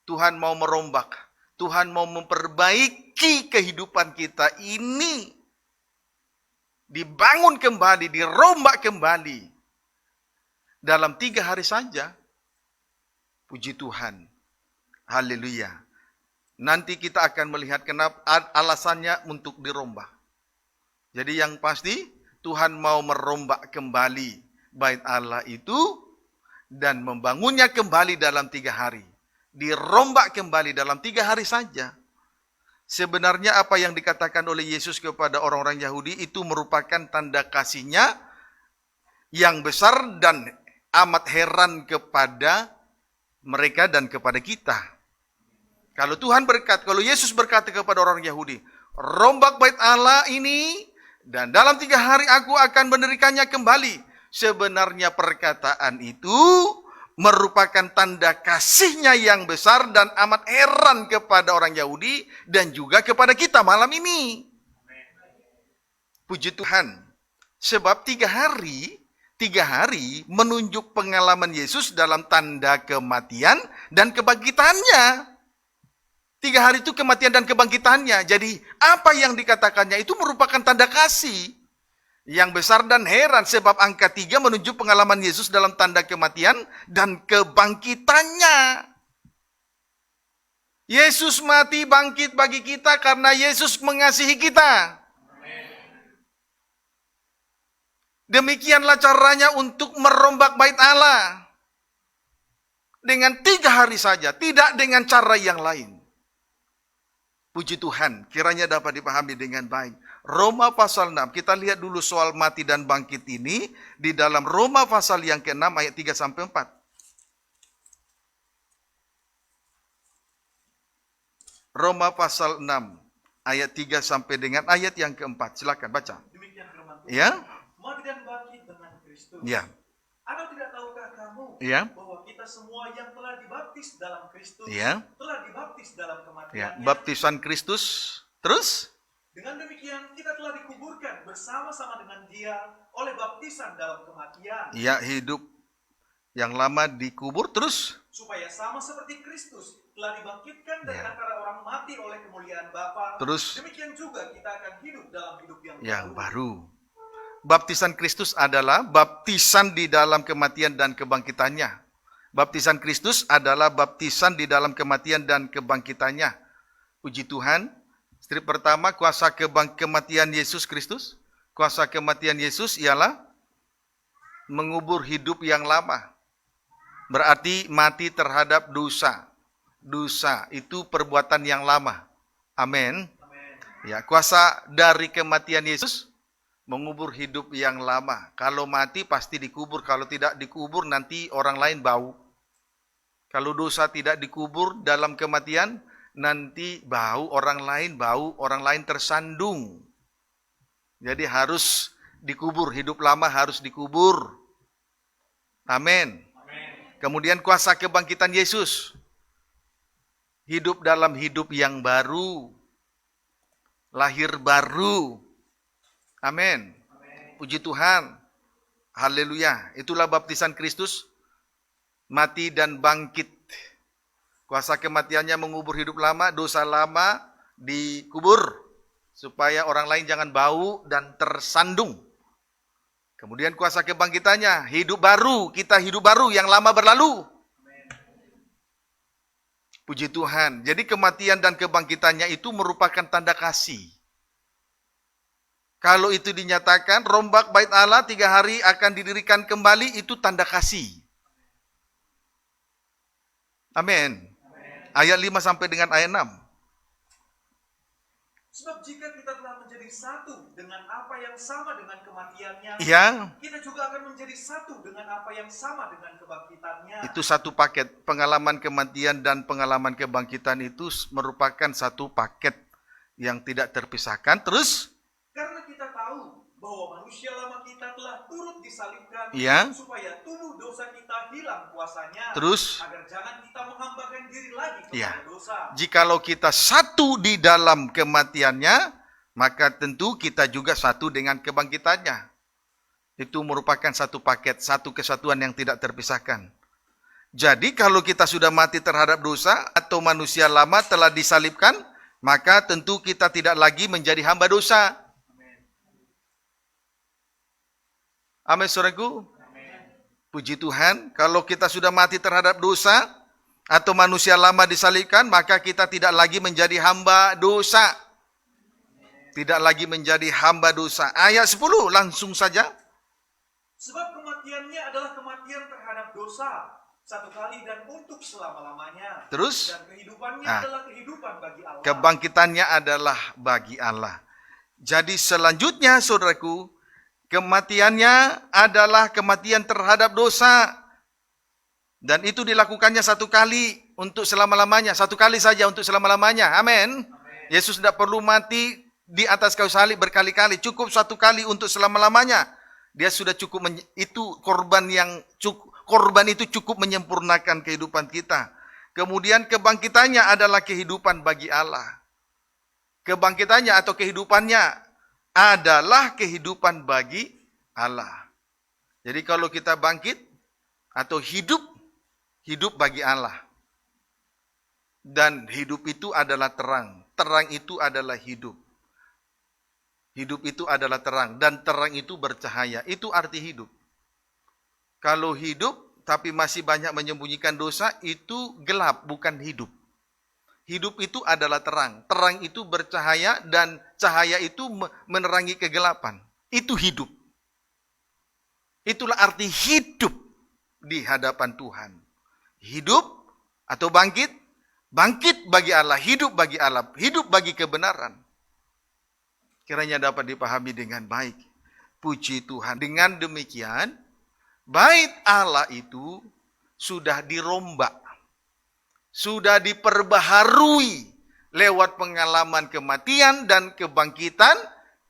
[SPEAKER 1] Tuhan mau merombak. Tuhan mau memperbaiki memiliki kehidupan kita ini dibangun kembali, dirombak kembali dalam 3 hari saja. Puji Tuhan. Haleluya. Nanti kita akan melihat kenapa alasannya untuk dirombak. Jadi yang pasti Tuhan mau merombak kembali bait Allah itu dan membangunnya kembali dalam 3 hari. Dirombak kembali dalam 3 hari saja. Sebenarnya apa yang dikatakan oleh Yesus kepada orang-orang Yahudi itu merupakan tanda kasih-Nya yang besar dan amat heran kepada mereka dan kepada kita. Kalau Tuhan kalau Yesus berkata kepada orang Yahudi, rombak bait Allah ini dan dalam 3 hari aku akan mendirikannya kembali. Sebenarnya perkataan itu merupakan tanda kasih-Nya yang besar dan amat heran kepada orang Yahudi dan juga kepada kita malam ini. Puji Tuhan. Sebab 3 hari menunjuk pengalaman Yesus dalam tanda kematian dan kebangkitannya. 3 hari itu kematian dan kebangkitannya. Jadi apa yang dikatakannya itu merupakan tanda kasih yang besar dan heran. Sebab angka 3 menunjuk pengalaman Yesus dalam tanda kematian dan kebangkitannya. Yesus mati bangkit bagi kita karena Yesus mengasihi kita. Demikianlah caranya untuk merombak bait Allah. Dengan 3 hari saja, tidak dengan cara yang lain. Puji Tuhan, kiranya dapat dipahami dengan baik. Roma pasal 6, kita lihat dulu soal mati dan bangkit ini di dalam Roma pasal yang ke-6 ayat 3 sampai 4. Roma pasal 6 ayat 3 sampai dengan ayat yang ke-4. Silakan baca.
[SPEAKER 2] Demikian firman Tuhan.
[SPEAKER 1] Ya.
[SPEAKER 2] Mati dan bangkit dengan Kristus.
[SPEAKER 1] Ya.
[SPEAKER 2] Atau tidak tahukah kamu
[SPEAKER 1] Ya.
[SPEAKER 2] bahwa kita semua yang telah dibaptis dalam Kristus
[SPEAKER 1] Ya.
[SPEAKER 2] telah dibaptis dalam kematiannya?
[SPEAKER 1] Ya, baptisan Kristus. Terus?
[SPEAKER 2] Dengan demikian kita telah dikuburkan bersama-sama dengan Dia oleh baptisan dalam kematian.
[SPEAKER 1] Ya, hidup yang lama dikubur terus.
[SPEAKER 2] Supaya sama seperti Kristus telah dibangkitkan dari antara orang mati oleh kemuliaan Bapa.
[SPEAKER 1] Terus?
[SPEAKER 2] Demikian juga kita akan hidup dalam hidup
[SPEAKER 1] yang baru. Baptisan Kristus adalah baptisan di dalam kematian dan kebangkitannya. Baptisan Kristus adalah baptisan di dalam kematian dan kebangkitannya. Puji Tuhan. Strip pertama, kuasa kematian Yesus Kristus. Kuasa kematian Yesus ialah mengubur hidup yang lama. Berarti mati terhadap dosa. Dosa itu perbuatan yang lama. Amin. Ya, kuasa dari kematian Yesus mengubur hidup yang lama. Kalau mati pasti dikubur. Kalau tidak dikubur nanti orang lain bau. Kalau dosa tidak dikubur dalam kematian, nanti bau, orang lain tersandung. Jadi harus dikubur. Hidup lama harus dikubur. Amin. Kemudian kuasa kebangkitan Yesus. Hidup dalam hidup yang baru. Lahir baru. Amin. Puji Tuhan. Haleluya. Itulah baptisan Kristus. Mati dan bangkit. Kuasa kematiannya mengubur hidup lama. Dosa lama dikubur. Supaya orang lain jangan bau dan tersandung. Kemudian kuasa kebangkitannya. Hidup baru. Kita hidup baru. Yang lama berlalu. Puji Tuhan. Jadi kematian dan kebangkitannya itu merupakan tanda kasih. Kalau itu dinyatakan, rombak bait Allah 3 hari akan didirikan kembali, itu tanda kasih. Amin. Ayat 5 sampai dengan ayat 6.
[SPEAKER 2] Sebab jika kita telah menjadi satu dengan apa yang sama dengan kematiannya,
[SPEAKER 1] Ya.
[SPEAKER 2] kita juga akan menjadi satu dengan apa yang sama dengan kebangkitannya.
[SPEAKER 1] Itu satu paket. Pengalaman kematian dan pengalaman kebangkitan itu merupakan satu paket yang tidak terpisahkan. Terus?
[SPEAKER 2] Karena kita tahu bahwa manusia lama kita telah turut disalibkan,
[SPEAKER 1] Ya.
[SPEAKER 2] supaya tubuh dosa kita hilang kuasanya,
[SPEAKER 1] Terus?
[SPEAKER 2] agar jangan kita menghambakan diri lagi kepada
[SPEAKER 1] Ya.
[SPEAKER 2] dosa.
[SPEAKER 1] Jikalau kita satu di dalam kematiannya, maka tentu kita juga satu dengan kebangkitannya. Itu merupakan satu paket, satu kesatuan yang tidak terpisahkan. Jadi kalau kita sudah mati terhadap dosa atau manusia lama telah disalibkan, maka tentu kita tidak lagi menjadi hamba dosa. Amin, saudaraku. Puji Tuhan, kalau kita sudah mati terhadap dosa, atau manusia lama disalibkan, maka kita tidak lagi menjadi hamba dosa. Tidak lagi menjadi hamba dosa. Ayat 10 langsung saja.
[SPEAKER 2] Sebab kematiannya adalah kematian terhadap dosa, satu kali dan untuk selama-lamanya.
[SPEAKER 1] Terus?
[SPEAKER 2] Dan kehidupannya adalah kehidupan bagi Allah.
[SPEAKER 1] Kebangkitannya adalah bagi Allah. Jadi selanjutnya, saudaraku, kematiannya adalah kematian terhadap dosa. Dan itu dilakukannya satu kali untuk selama-lamanya. Satu kali saja untuk selama-lamanya. Amin. Yesus tidak perlu mati di atas kayu salib berkali-kali. Cukup satu kali untuk selama-lamanya. Dia sudah cukup, itu korban itu cukup menyempurnakan kehidupan kita. Kemudian kebangkitannya adalah kehidupan bagi Allah. Kebangkitannya atau kehidupannya adalah kehidupan bagi Allah. Jadi kalau kita bangkit atau hidup bagi Allah. Dan hidup itu adalah terang. Terang itu adalah hidup. Hidup itu adalah terang. Dan terang itu bercahaya. Itu arti hidup. Kalau hidup tapi masih banyak menyembunyikan dosa, itu gelap, bukan hidup. Hidup itu adalah terang. Terang itu bercahaya dan cahaya itu menerangi kegelapan. Itu hidup. Itulah arti hidup di hadapan Tuhan. Hidup atau bangkit. Bangkit bagi Allah, hidup bagi Allah, hidup bagi kebenaran. Kiranya dapat dipahami dengan baik. Puji Tuhan. Dengan demikian, bait Allah itu sudah dirombak. Sudah diperbaharui lewat pengalaman kematian dan kebangkitan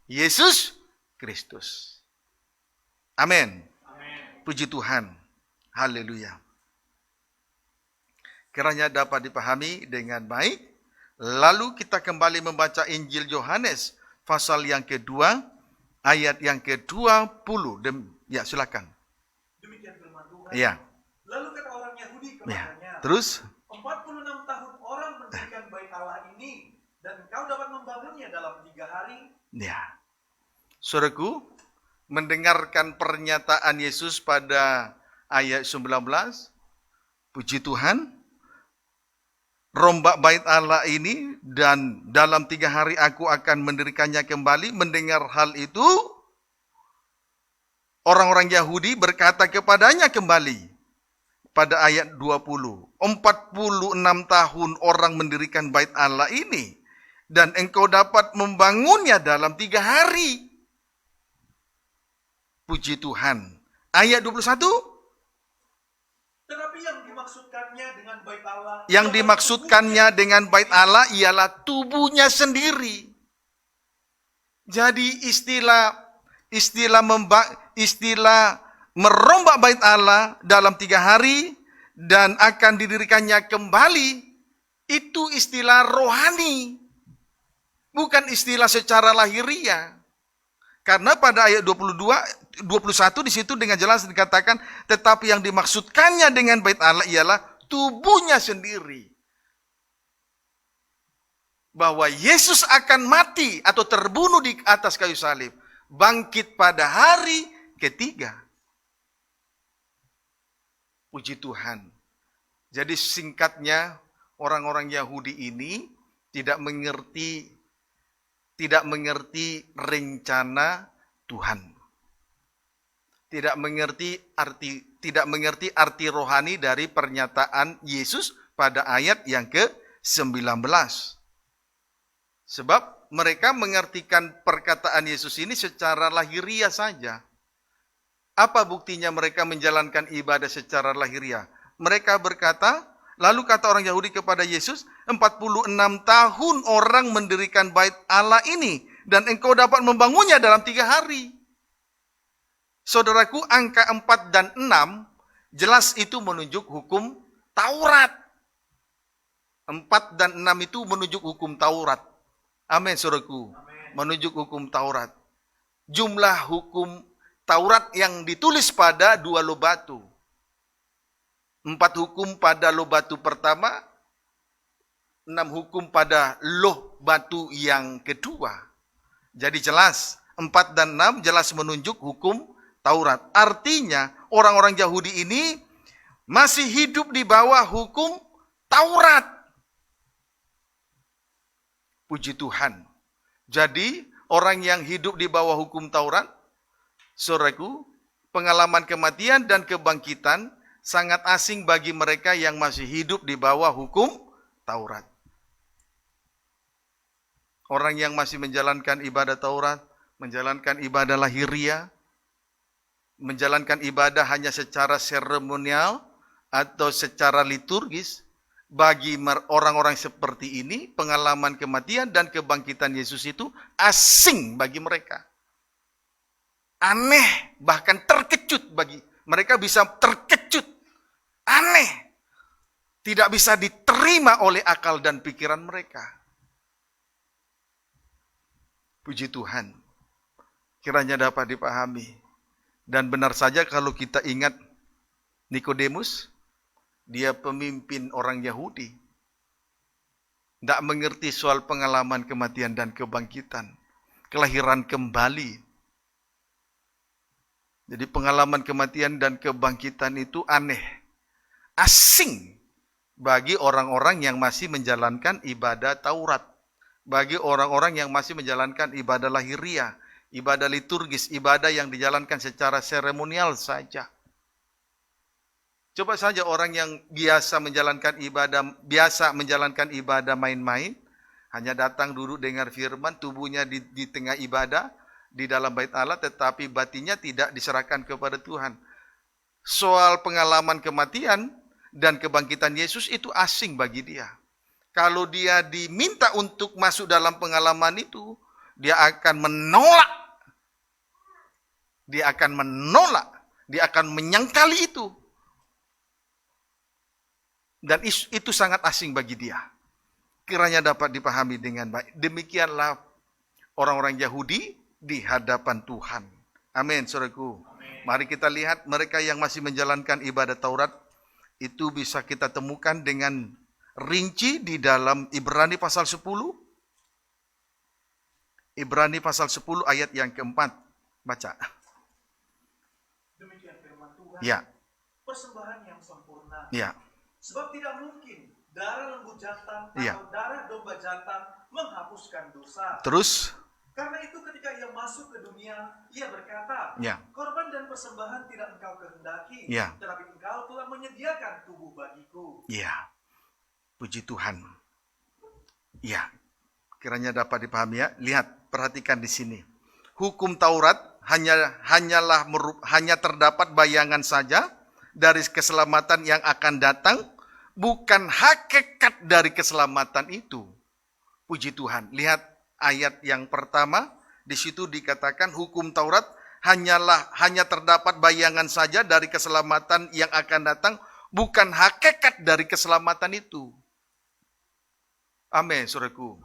[SPEAKER 1] Yesus Kristus. Amin. Puji Tuhan. Haleluya. Kiranya dapat dipahami dengan baik. Lalu kita kembali membaca Injil Yohanes pasal yang kedua, ayat yang ke-20. Ya, silakan.
[SPEAKER 2] Demikian firman Tuhan.
[SPEAKER 1] Ya.
[SPEAKER 2] Lalu kata orang Yahudi kepadanya,
[SPEAKER 1] Terus?
[SPEAKER 2] 46 tahun orang mendirikan bait Allah ini, dan engkau dapat membangunnya dalam 3 hari.
[SPEAKER 1] Ya. Saudaraku, mendengarkan pernyataan Yesus pada ayat 19, puji Tuhan, rombak bait Allah ini dan dalam 3 hari aku akan mendirikannya kembali. Mendengar hal itu, orang-orang Yahudi berkata kepadanya kembali. Pada ayat 20, 46 tahun orang mendirikan bait Allah ini, dan engkau dapat membangunnya dalam 3 hari. Puji Tuhan. Ayat 21.
[SPEAKER 2] Tetapi yang dimaksudkannya dengan bait Allah,
[SPEAKER 1] Yang dimaksudkannya dengan bait Allah ialah tubuhnya sendiri. Jadi istilah merombak bait Allah dalam 3 hari dan akan didirikannya kembali, itu istilah rohani, bukan istilah secara lahiriah. Karena pada ayat 21 di situ dengan jelas dikatakan, tetapi yang dimaksudkannya dengan bait Allah ialah tubuhnya sendiri. Bahwa Yesus akan mati atau terbunuh di atas kayu salib, bangkit pada hari ketiga. Puji Tuhan. Jadi singkatnya, orang-orang Yahudi ini tidak mengerti rencana Tuhan. Tidak mengerti arti rohani dari pernyataan Yesus pada ayat yang ke-19. Sebab mereka mengartikan perkataan Yesus ini secara lahiriah saja. Apa buktinya mereka menjalankan ibadah secara lahiriah? Mereka berkata, lalu kata orang Yahudi kepada Yesus, 46 tahun orang mendirikan bait Allah ini, dan engkau dapat membangunnya dalam 3 hari. Saudaraku, angka 4 dan 6, jelas itu menunjuk hukum Taurat. 4 dan 6 itu menunjuk hukum Taurat. Amin, saudaraku. Menunjuk hukum Taurat. Jumlah hukum Taurat yang ditulis pada 2 loh batu. 4 hukum pada loh batu pertama, 6 hukum pada loh batu yang kedua. Jadi jelas 4 dan 6 jelas menunjuk hukum Taurat. Artinya orang-orang Yahudi ini masih hidup di bawah hukum Taurat. Puji Tuhan. Jadi orang yang hidup di bawah hukum Taurat, saudaraku, pengalaman kematian dan kebangkitan sangat asing bagi mereka yang masih hidup di bawah hukum Taurat. Orang yang masih menjalankan ibadah Taurat, menjalankan ibadah lahiriah, menjalankan ibadah hanya secara seremonial atau secara liturgis, bagi orang-orang seperti ini, pengalaman kematian dan kebangkitan Yesus itu asing bagi mereka. Aneh, bahkan terkejut bagi mereka, bisa terkejut. Aneh. Tidak bisa diterima oleh akal dan pikiran mereka. Puji Tuhan. Kiranya dapat dipahami. Dan benar saja kalau kita ingat Nikodemus, dia pemimpin orang Yahudi. Tidak mengerti soal pengalaman kematian dan kebangkitan. Kelahiran kembali. Jadi pengalaman kematian dan kebangkitan itu aneh. Asing bagi orang-orang yang masih menjalankan ibadah Taurat. Bagi orang-orang yang masih menjalankan ibadah lahiriah. Ibadah liturgis, ibadah yang dijalankan secara seremonial saja. Coba saja orang yang biasa menjalankan ibadah main-main, hanya datang duduk dengar firman, tubuhnya di tengah ibadah, di dalam bait Allah, tetapi batinnya tidak diserahkan kepada Tuhan. Soal pengalaman kematian dan kebangkitan Yesus itu asing bagi dia. Kalau dia diminta untuk masuk dalam pengalaman itu, dia akan menolak. Dia akan menyangkali itu. Dan itu sangat asing bagi dia. Kiranya dapat dipahami dengan baik. Demikianlah orang-orang Yahudi di hadapan Tuhan. Amin, saudaraku. Mari kita lihat mereka yang masih menjalankan ibadah Taurat. Itu bisa kita temukan dengan rinci di dalam Ibrani pasal 10. Ibrani pasal 10 ayat yang keempat. Baca.
[SPEAKER 2] Demikian firman Tuhan.
[SPEAKER 1] Ya.
[SPEAKER 2] Persembahan yang sempurna.
[SPEAKER 1] Ya.
[SPEAKER 2] Sebab tidak mungkin darah lembu jantan
[SPEAKER 1] Iya.
[SPEAKER 2] atau darah domba jantan menghapuskan dosa.
[SPEAKER 1] Terus?
[SPEAKER 2] Karena itu ketika ia masuk ke dunia, ia berkata,
[SPEAKER 1] Ya.
[SPEAKER 2] korban dan persembahan tidak engkau kehendaki,
[SPEAKER 1] Ya.
[SPEAKER 2] tetapi engkau telah menyediakan tubuh bagiku.
[SPEAKER 1] Ya. Puji Tuhan. Ya. Kiranya dapat dipahami ya. Lihat, perhatikan di sini. Hukum Taurat hanya terdapat bayangan saja dari keselamatan yang akan datang, bukan hakikat dari keselamatan itu. Puji Tuhan. Lihat ayat yang pertama, di situ dikatakan hukum Taurat hanya terdapat bayangan saja dari keselamatan yang akan datang, bukan hakikat dari keselamatan itu. Amin, saudaraku.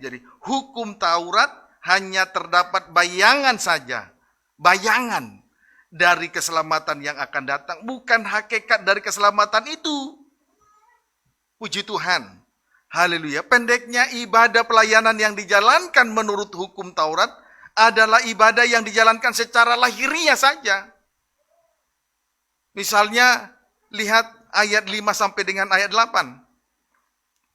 [SPEAKER 1] Jadi hukum Taurat hanya terdapat bayangan saja, bayangan dari keselamatan yang akan datang, bukan hakikat dari keselamatan itu. Puji Tuhan. Haleluya. Pendeknya ibadah pelayanan yang dijalankan menurut hukum Taurat adalah ibadah yang dijalankan secara lahiriah saja. Misalnya, lihat ayat 5 sampai dengan ayat 8.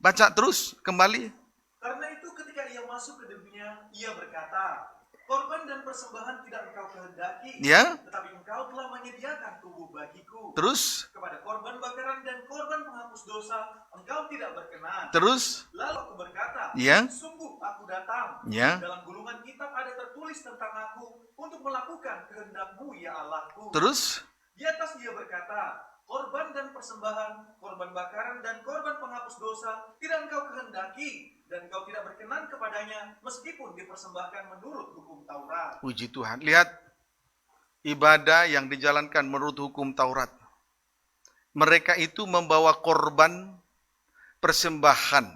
[SPEAKER 1] Baca terus kembali.
[SPEAKER 2] Karena itu ketika ia masuk ke dunia, ia berkata, korban dan persembahan tidak engkau kehendaki,
[SPEAKER 1] Ya.
[SPEAKER 2] tetapi engkau telah menyediakan tubuh bagiku.
[SPEAKER 1] Terus,
[SPEAKER 2] Kepada korban bakaran dan korban penghapus dosa, engkau tidak berkenan.
[SPEAKER 1] terus,
[SPEAKER 2] Lalu aku berkata,
[SPEAKER 1] Ya.
[SPEAKER 2] sungguh aku datang.
[SPEAKER 1] Ya.
[SPEAKER 2] Dalam gulungan kitab ada tertulis tentang aku untuk melakukan kehendak-Mu ya Allahku.
[SPEAKER 1] terus,
[SPEAKER 2] Di atas dia berkata, korban dan persembahan, korban bakaran dan korban penghapus dosa tidak engkau kehendaki, dan engkau tidak berkenan kepadanya meskipun dipersembahkan menurut hukum Taurat.
[SPEAKER 1] puji Tuhan. Lihat ibadah yang dijalankan menurut hukum Taurat. Mereka itu membawa korban persembahan.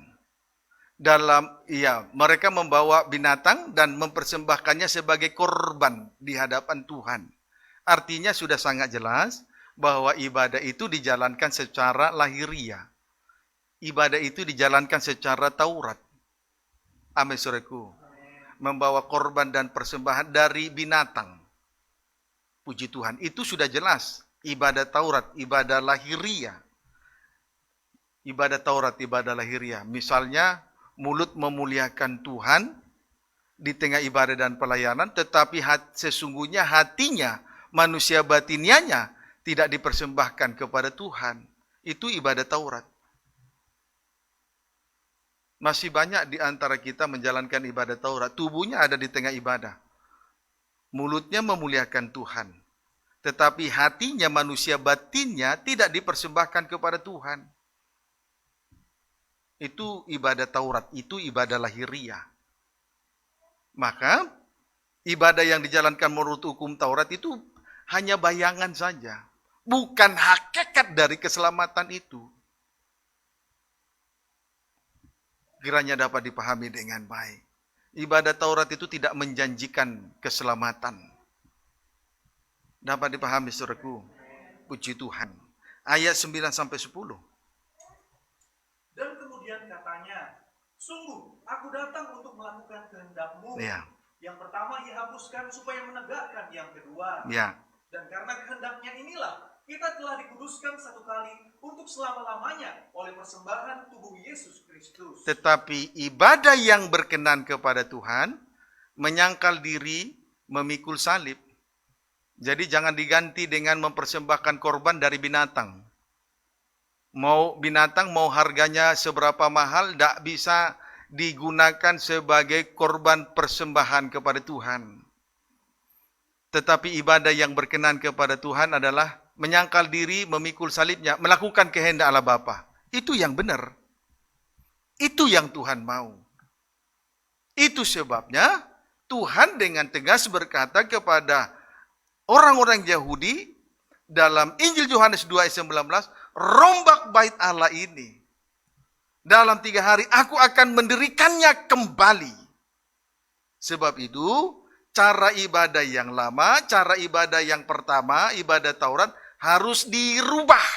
[SPEAKER 1] Mereka membawa binatang dan mempersembahkannya sebagai korban di hadapan Tuhan. Artinya sudah sangat jelas bahwa ibadah itu dijalankan secara lahiriah. Ibadah itu dijalankan secara Taurat. Amin, saudaraku. Membawa korban dan persembahan dari binatang. Puji Tuhan, itu sudah jelas. Ibadah Taurat, ibadah lahiriah. Ibadah Taurat, ibadah lahiriah. Misalnya, mulut memuliakan Tuhan di tengah ibadah dan pelayanan, tetapi sesungguhnya hatinya, manusia batinianya tidak dipersembahkan kepada Tuhan. Itu ibadah Taurat. Masih banyak di antara kita menjalankan ibadah Taurat. Tubuhnya ada di tengah ibadah. Mulutnya memuliakan Tuhan. Tetapi hatinya, manusia batinnya tidak dipersembahkan kepada Tuhan. Itu ibadah Taurat. Itu ibadah lahiriah. Maka, ibadah yang dijalankan menurut hukum Taurat itu hanya bayangan saja. Bukan hakikat dari keselamatan itu. Kiranya dapat dipahami dengan baik. Ibadah Taurat itu tidak menjanjikan keselamatan. Dapat dipahami, saudaraku. Puji Tuhan. Ayat 9-10.
[SPEAKER 2] Dan kemudian katanya, sungguh aku datang untuk melakukan kehendak-Mu.
[SPEAKER 1] Ya.
[SPEAKER 2] Yang pertama ia hapuskan supaya menegakkan yang kedua.
[SPEAKER 1] Ya.
[SPEAKER 2] Dan karena kehendaknya inilah, kita telah dikuduskan satu kali untuk selama-lamanya oleh persembahan tubuh Yesus Kristus.
[SPEAKER 1] Tetapi ibadah yang berkenan kepada Tuhan, menyangkal diri, memikul salib. Jadi jangan diganti dengan mempersembahkan korban dari binatang. Mau binatang, mau harganya seberapa mahal, tidak bisa digunakan sebagai korban persembahan kepada Tuhan. Tetapi ibadah yang berkenan kepada Tuhan adalah menyangkal diri, memikul salibnya, melakukan kehendak Allah Bapa. Itu yang benar. Itu yang Tuhan mau. Itu sebabnya Tuhan dengan tegas berkata kepada orang-orang Yahudi dalam Injil Yohanes 2 ayat 19, rombak bait Allah ini. Dalam 3 hari aku akan mendirikannya kembali. Sebab itu, cara ibadah yang lama, cara ibadah yang pertama, ibadah Taurat, harus dirubah.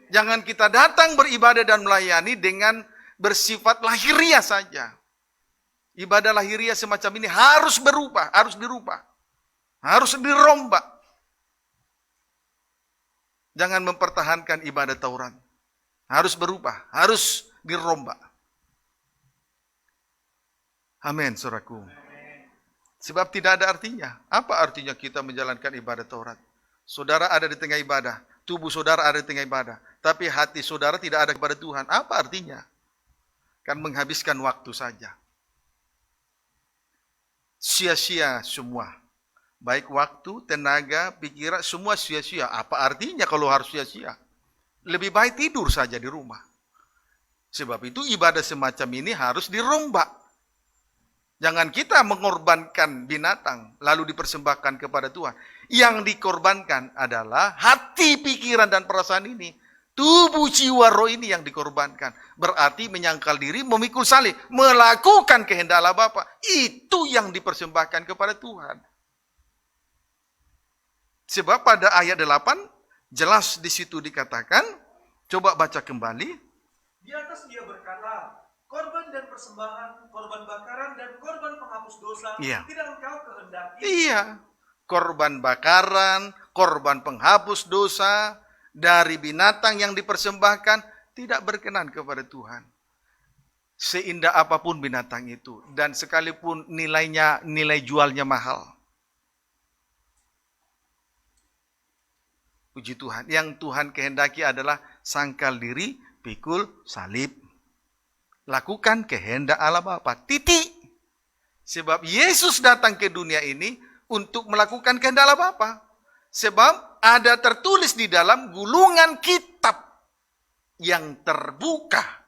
[SPEAKER 1] Jangan kita datang beribadah dan melayani dengan bersifat lahiriah saja. Ibadah lahiriah semacam ini harus berubah, harus dirubah. Harus dirombak. Jangan mempertahankan ibadah Taurat. Harus berubah, harus dirombak. Amin, saudaraku. Sebab tidak ada artinya. Apa artinya kita menjalankan ibadah Taurat? Saudara ada di tengah ibadah, tubuh saudara ada di tengah ibadah, tapi hati saudara tidak ada kepada Tuhan. Apa artinya? Kan menghabiskan waktu saja. Sia-sia semua. Baik waktu, tenaga, pikiran, semua sia-sia. Apa artinya kalau harus sia-sia? Lebih baik tidur saja di rumah. Sebab itu ibadah semacam ini harus dirombak. Jangan kita mengorbankan binatang lalu dipersembahkan kepada Tuhan. Yang dikorbankan adalah hati, pikiran, dan perasaan ini. Tubuh, jiwa, roh ini yang dikorbankan. Berarti menyangkal diri, memikul salib, melakukan kehendak Allah Bapa. Itu yang dipersembahkan kepada Tuhan. Sebab pada ayat 8, jelas di situ dikatakan, coba baca kembali.
[SPEAKER 2] Di atas dia berkata, korban dan persembahan, korban bakaran dan korban penghapus dosa, tidak engkau kehendaki.
[SPEAKER 1] Iya, korban bakaran, korban penghapus dosa, dari binatang yang dipersembahkan, tidak berkenan kepada Tuhan. Seindah apapun binatang itu, dan sekalipun nilai jualnya mahal. Puji Tuhan, yang Tuhan kehendaki adalah sangkal diri, pikul salib. Lakukan kehendak Allah Bapa. Titik. Sebab Yesus datang ke dunia ini untuk melakukan kehendak Allah Bapa. Sebab ada tertulis di dalam gulungan kitab yang terbuka.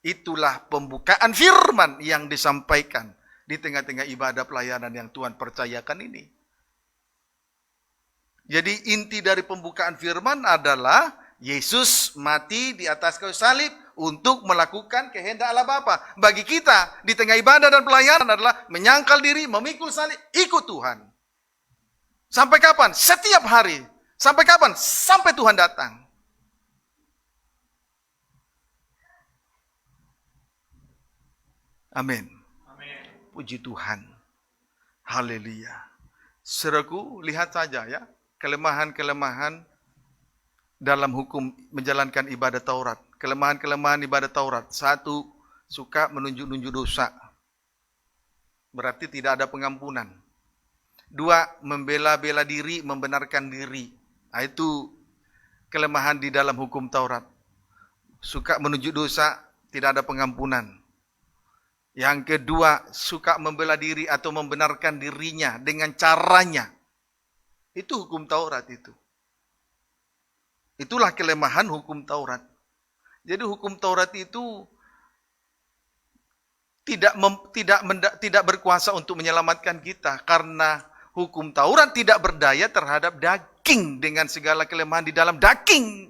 [SPEAKER 1] Itulah pembukaan firman yang disampaikan di tengah-tengah ibadah pelayanan yang Tuhan percayakan ini. Jadi inti dari pembukaan firman adalah Yesus mati di atas kayu salib untuk melakukan kehendak Allah Bapa. Bagi kita di tengah ibadah dan pelayanan adalah menyangkal diri, memikul salib, ikut Tuhan. Sampai kapan? Setiap hari. Sampai kapan? Sampai Tuhan datang. Amin. Puji Tuhan. Haleluya. Saudaraku, lihat saja ya, kelemahan-kelemahan dalam hukum menjalankan ibadah Taurat. Kelemahan-kelemahan ibadah Taurat. Satu, suka menunjuk-nunjuk dosa. Berarti tidak ada pengampunan. Dua, membela-bela diri, membenarkan diri. Nah, itu kelemahan di dalam hukum Taurat. Suka menunjuk dosa, tidak ada pengampunan. Yang kedua, suka membela diri atau membenarkan dirinya dengan caranya. Itu hukum Taurat itu. Itulah kelemahan hukum Taurat. Jadi hukum Taurat itu tidak berkuasa untuk menyelamatkan kita. Karena hukum Taurat tidak berdaya terhadap daging dengan segala kelemahan di dalam daging.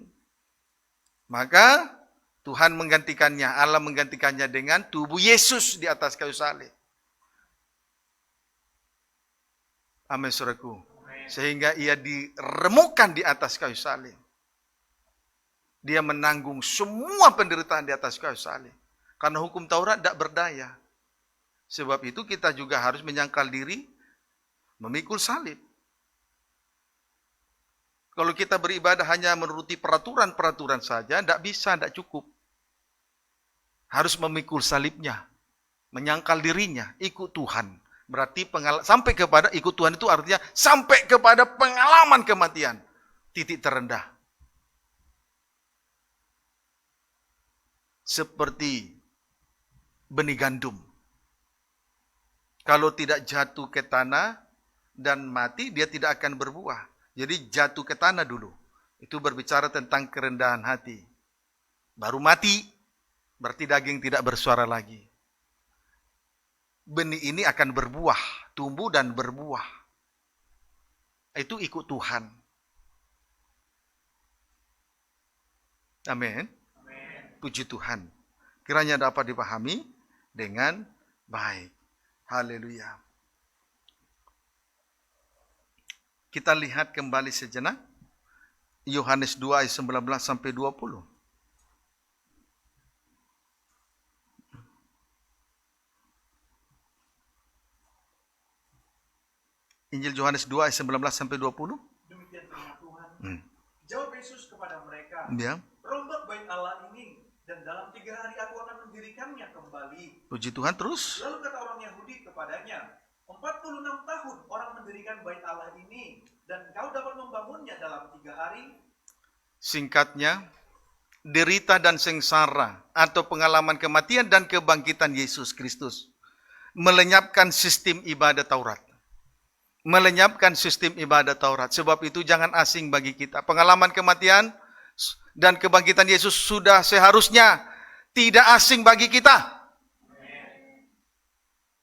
[SPEAKER 1] Maka Tuhan menggantikannya, Allah menggantikannya dengan tubuh Yesus di atas kayu salib. Amin, saudaraku. Sehingga ia diremukkan di atas kayu salib. Dia menanggung semua penderitaan di atas kayu salib. Karena hukum Taurat tidak berdaya. Sebab itu kita juga harus menyangkal diri, memikul salib. Kalau kita beribadah hanya menuruti peraturan-peraturan saja, tidak bisa, tidak cukup. Harus memikul salibnya, menyangkal dirinya, ikut Tuhan. Berarti sampai kepada ikut Tuhan itu artinya sampai kepada pengalaman kematian. Titik terendah. Seperti benih gandum. Kalau tidak jatuh ke tanah dan mati, dia tidak akan berbuah. Jadi jatuh ke tanah dulu. Itu berbicara tentang kerendahan hati. Baru mati, berarti daging tidak bersuara lagi. Benih ini akan berbuah, tumbuh dan berbuah. Itu ikut Tuhan. Amin. Puji Tuhan. Kiranya dapat dipahami dengan baik. Haleluya. Kita lihat kembali sejenak. Yohanes 2 ayat 19 sampai 20. Injil Yohanes 2 ayat 19 sampai 20.
[SPEAKER 2] Demikian firman Tuhan. Jawab Yesus kepada mereka,
[SPEAKER 1] Ya.
[SPEAKER 2] rombak bait Allah ini, dan dalam 3 hari aku akan mendirikannya kembali.
[SPEAKER 1] Puji Tuhan terus.
[SPEAKER 2] Lalu kata orang Yahudi kepadanya, 46 tahun orang mendirikan bait Allah ini, dan kau dapat membangunnya dalam 3 hari?
[SPEAKER 1] Singkatnya, derita dan sengsara atau pengalaman kematian dan kebangkitan Yesus Kristus melenyapkan sistem ibadah Taurat. Melenyapkan sistem ibadah Taurat. Sebab itu jangan asing bagi kita. Pengalaman kematian dan kebangkitan Yesus sudah seharusnya tidak asing bagi kita.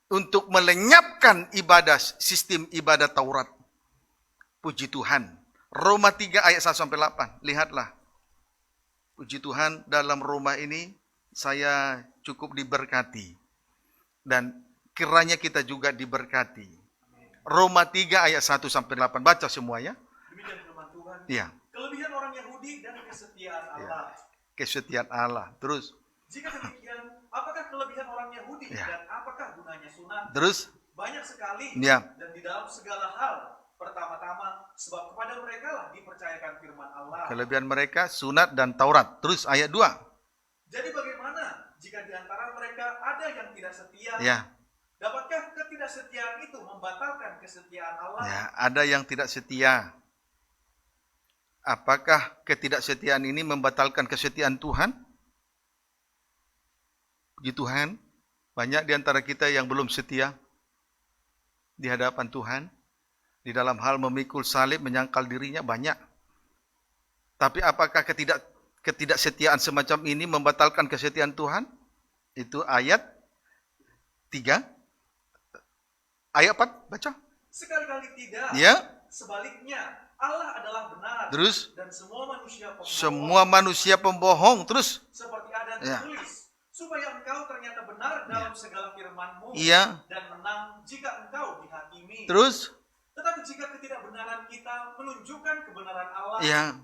[SPEAKER 1] Untuk melenyapkan sistem ibadah Taurat. Puji Tuhan. Roma 3 ayat 1 sampai 8. Lihatlah. Puji Tuhan, dalam Roma ini saya cukup diberkati. Dan kiranya kita juga diberkati. Roma 3 ayat 1 sampai 8. Baca semuanya.
[SPEAKER 2] Demikian firman Tuhan.
[SPEAKER 1] Iya.
[SPEAKER 2] Kelebihan orang Yahudi dan kesetiaan Allah.
[SPEAKER 1] Kesetiaan Allah. Terus.
[SPEAKER 2] Jika demikian, apakah kelebihan orang Yahudi dan apakah gunanya sunat?
[SPEAKER 1] Terus.
[SPEAKER 2] Banyak sekali.
[SPEAKER 1] Ya.
[SPEAKER 2] Dan di dalam segala hal, pertama-tama, sebab kepada mereka lah dipercayakan firman Allah.
[SPEAKER 1] Kelebihan mereka sunat dan Taurat. Terus ayat 2.
[SPEAKER 2] Jadi bagaimana jika di antara mereka ada yang tidak setia?
[SPEAKER 1] Ya.
[SPEAKER 2] Dapatkah ketidaksetiaan itu membatalkan kesetiaan Allah?
[SPEAKER 1] Ya, ada yang tidak setia. Apakah ketidaksetiaan ini membatalkan kesetiaan Tuhan? Puji Tuhan, banyak di antara kita yang belum setia di hadapan Tuhan. Di dalam hal memikul salib, menyangkal dirinya banyak. Tapi apakah ketidaksetiaan semacam ini membatalkan kesetiaan Tuhan? Itu ayat 3. Ayat 4, baca.
[SPEAKER 2] Sekali-kali tidak.
[SPEAKER 1] Ya.
[SPEAKER 2] Sebaliknya, Allah adalah benar.
[SPEAKER 1] Terus.
[SPEAKER 2] Dan semua manusia pembohong.
[SPEAKER 1] Semua manusia pembohong. Terus.
[SPEAKER 2] Seperti ada tertulis. Supaya engkau ternyata benar dalam segala firman-Mu.
[SPEAKER 1] Iya.
[SPEAKER 2] Dan menang jika engkau dihakimi.
[SPEAKER 1] Terus.
[SPEAKER 2] Tetapi jika ketidakbenaran kita menunjukkan kebenaran Allah,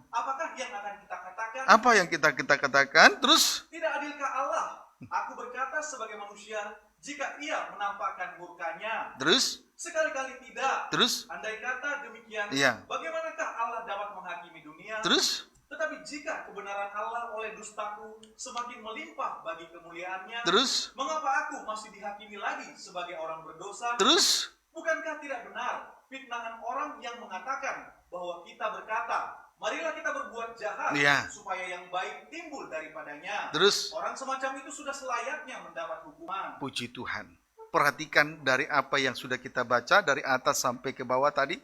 [SPEAKER 2] apakah yang akan kita katakan?
[SPEAKER 1] Apa yang kita katakan? Terus.
[SPEAKER 2] Tidak adilkah Allah? Aku berkata sebagai manusia, jika ia menampakkan murkanya.
[SPEAKER 1] Terus?
[SPEAKER 2] Sekali-kali tidak.
[SPEAKER 1] Terus?
[SPEAKER 2] Andai kata demikian,
[SPEAKER 1] Iya.
[SPEAKER 2] bagaimanakah Allah dapat menghakimi dunia?
[SPEAKER 1] Terus?
[SPEAKER 2] Tetapi jika kebenaran Allah oleh dustaku semakin melimpah bagi kemuliaannya,
[SPEAKER 1] Terus?
[SPEAKER 2] mengapa aku masih dihakimi lagi sebagai orang berdosa?
[SPEAKER 1] Terus?
[SPEAKER 2] Bukankah tidak benar fitnahan orang yang mengatakan bahwa kita berkata, marilah kita berbuat jahat,
[SPEAKER 1] Iya.
[SPEAKER 2] supaya yang baik timbul daripadanya.
[SPEAKER 1] Terus?
[SPEAKER 2] Orang semacam itu sudah selayaknya mendapat hukuman.
[SPEAKER 1] Puji Tuhan. Perhatikan dari apa yang sudah kita baca dari atas sampai ke bawah tadi.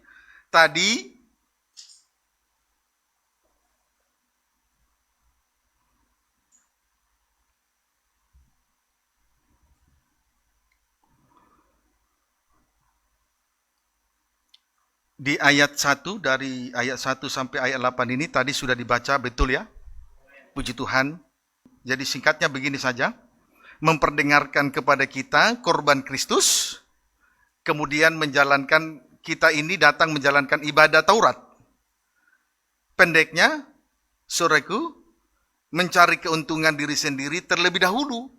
[SPEAKER 1] Di ayat 1, dari ayat 1 sampai ayat 8 ini tadi sudah dibaca, betul ya? Puji Tuhan. Jadi singkatnya begini saja. Memperdengarkan kepada kita korban Kristus, kemudian menjalankan, kita ini datang menjalankan ibadah Taurat. Pendeknya, saudaraku, mencari keuntungan diri sendiri terlebih dahulu.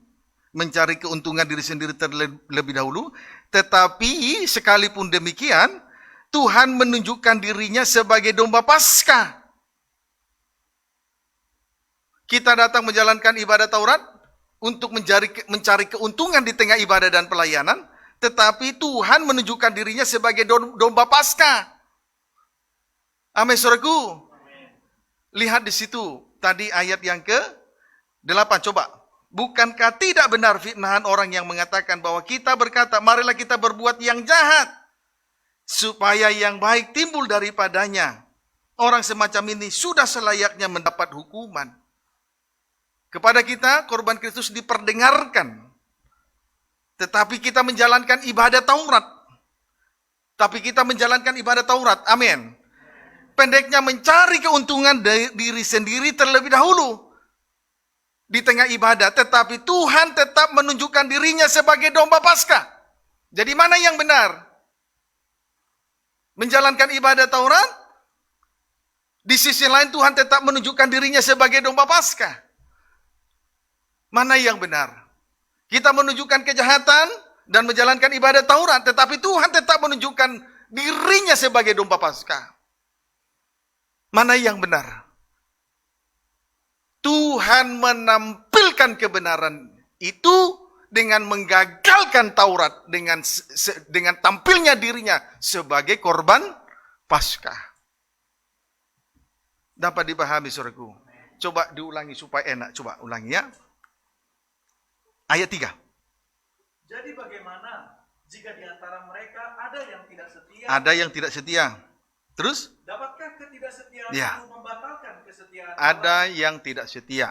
[SPEAKER 1] Mencari keuntungan diri sendiri terlebih dahulu. Tetapi sekalipun demikian, Tuhan menunjukkan dirinya sebagai domba Paskah. Kita datang menjalankan ibadah Taurat untuk mencari keuntungan di tengah ibadah dan pelayanan, tetapi Tuhan menunjukkan dirinya sebagai domba Paskah. Amin, saudaraku. Lihat di situ tadi ayat yang ke-8, coba. Bukankah tidak benar fitnahan orang yang mengatakan bahwa kita berkata, marilah kita berbuat yang jahat, supaya yang baik timbul daripadanya. Orang semacam ini sudah selayaknya mendapat hukuman. Kepada kita, korban Kristus diperdengarkan. Tetapi kita menjalankan ibadah Taurat. Amin. Pendeknya mencari keuntungan diri sendiri terlebih dahulu. Di tengah ibadah. Tetapi Tuhan tetap menunjukkan dirinya sebagai domba Paskah. Jadi mana yang benar? Menjalankan ibadah Taurat. Di sisi lain Tuhan tetap menunjukkan dirinya sebagai domba Paskah. Mana yang benar? Kita menunjukkan kejahatan dan menjalankan ibadah Taurat, tetapi Tuhan tetap menunjukkan dirinya sebagai domba Paskah. Mana yang benar? Tuhan menampilkan kebenaran itu dengan menggagalkan Taurat, dengan tampilnya dirinya sebagai korban Paskah. Dapat dipahami, saudaraku? Coba diulangi supaya enak. Coba ulangi ya. Ayat 3.
[SPEAKER 2] Jadi bagaimana jika di antara mereka ada yang tidak setia?
[SPEAKER 1] Ada yang tidak setia. Terus?
[SPEAKER 2] Dapatkah ketidaksetiaan
[SPEAKER 1] Ya.
[SPEAKER 2] itu membatalkan kesetiaan
[SPEAKER 1] Ada
[SPEAKER 2] Allah?
[SPEAKER 1] yang tidak setia.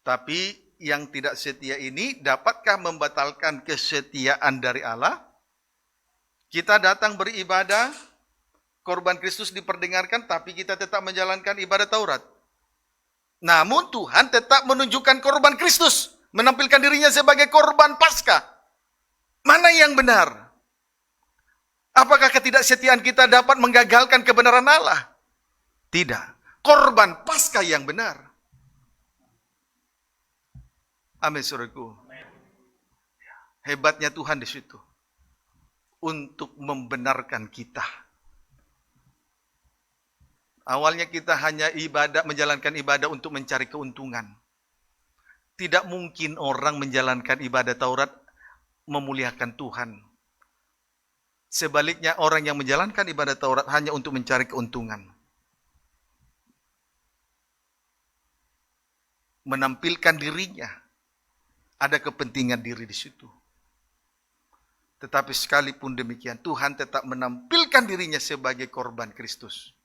[SPEAKER 1] Tapi yang tidak setia ini dapatkah membatalkan kesetiaan dari Allah? Kita datang beribadah, korban Kristus diperdengarkan, tapi kita tetap menjalankan ibadah Taurat. Namun Tuhan tetap menunjukkan korban Kristus, menampilkan dirinya sebagai korban Paskah. Mana yang benar? Apakah ketidaksetiaan kita dapat menggagalkan kebenaran Allah? Tidak. Korban Paskah yang benar. Amin, saudaraku. Hebatnya Tuhan di situ. Untuk membenarkan kita. Awalnya kita hanya menjalankan ibadah untuk mencari keuntungan. Tidak mungkin orang menjalankan ibadah Taurat memuliakan Tuhan. Sebaliknya orang yang menjalankan ibadah Taurat hanya untuk mencari keuntungan. Menampilkan dirinya. Ada kepentingan diri di situ. Tetapi sekalipun demikian, Tuhan tetap menampilkan dirinya sebagai korban Kristus.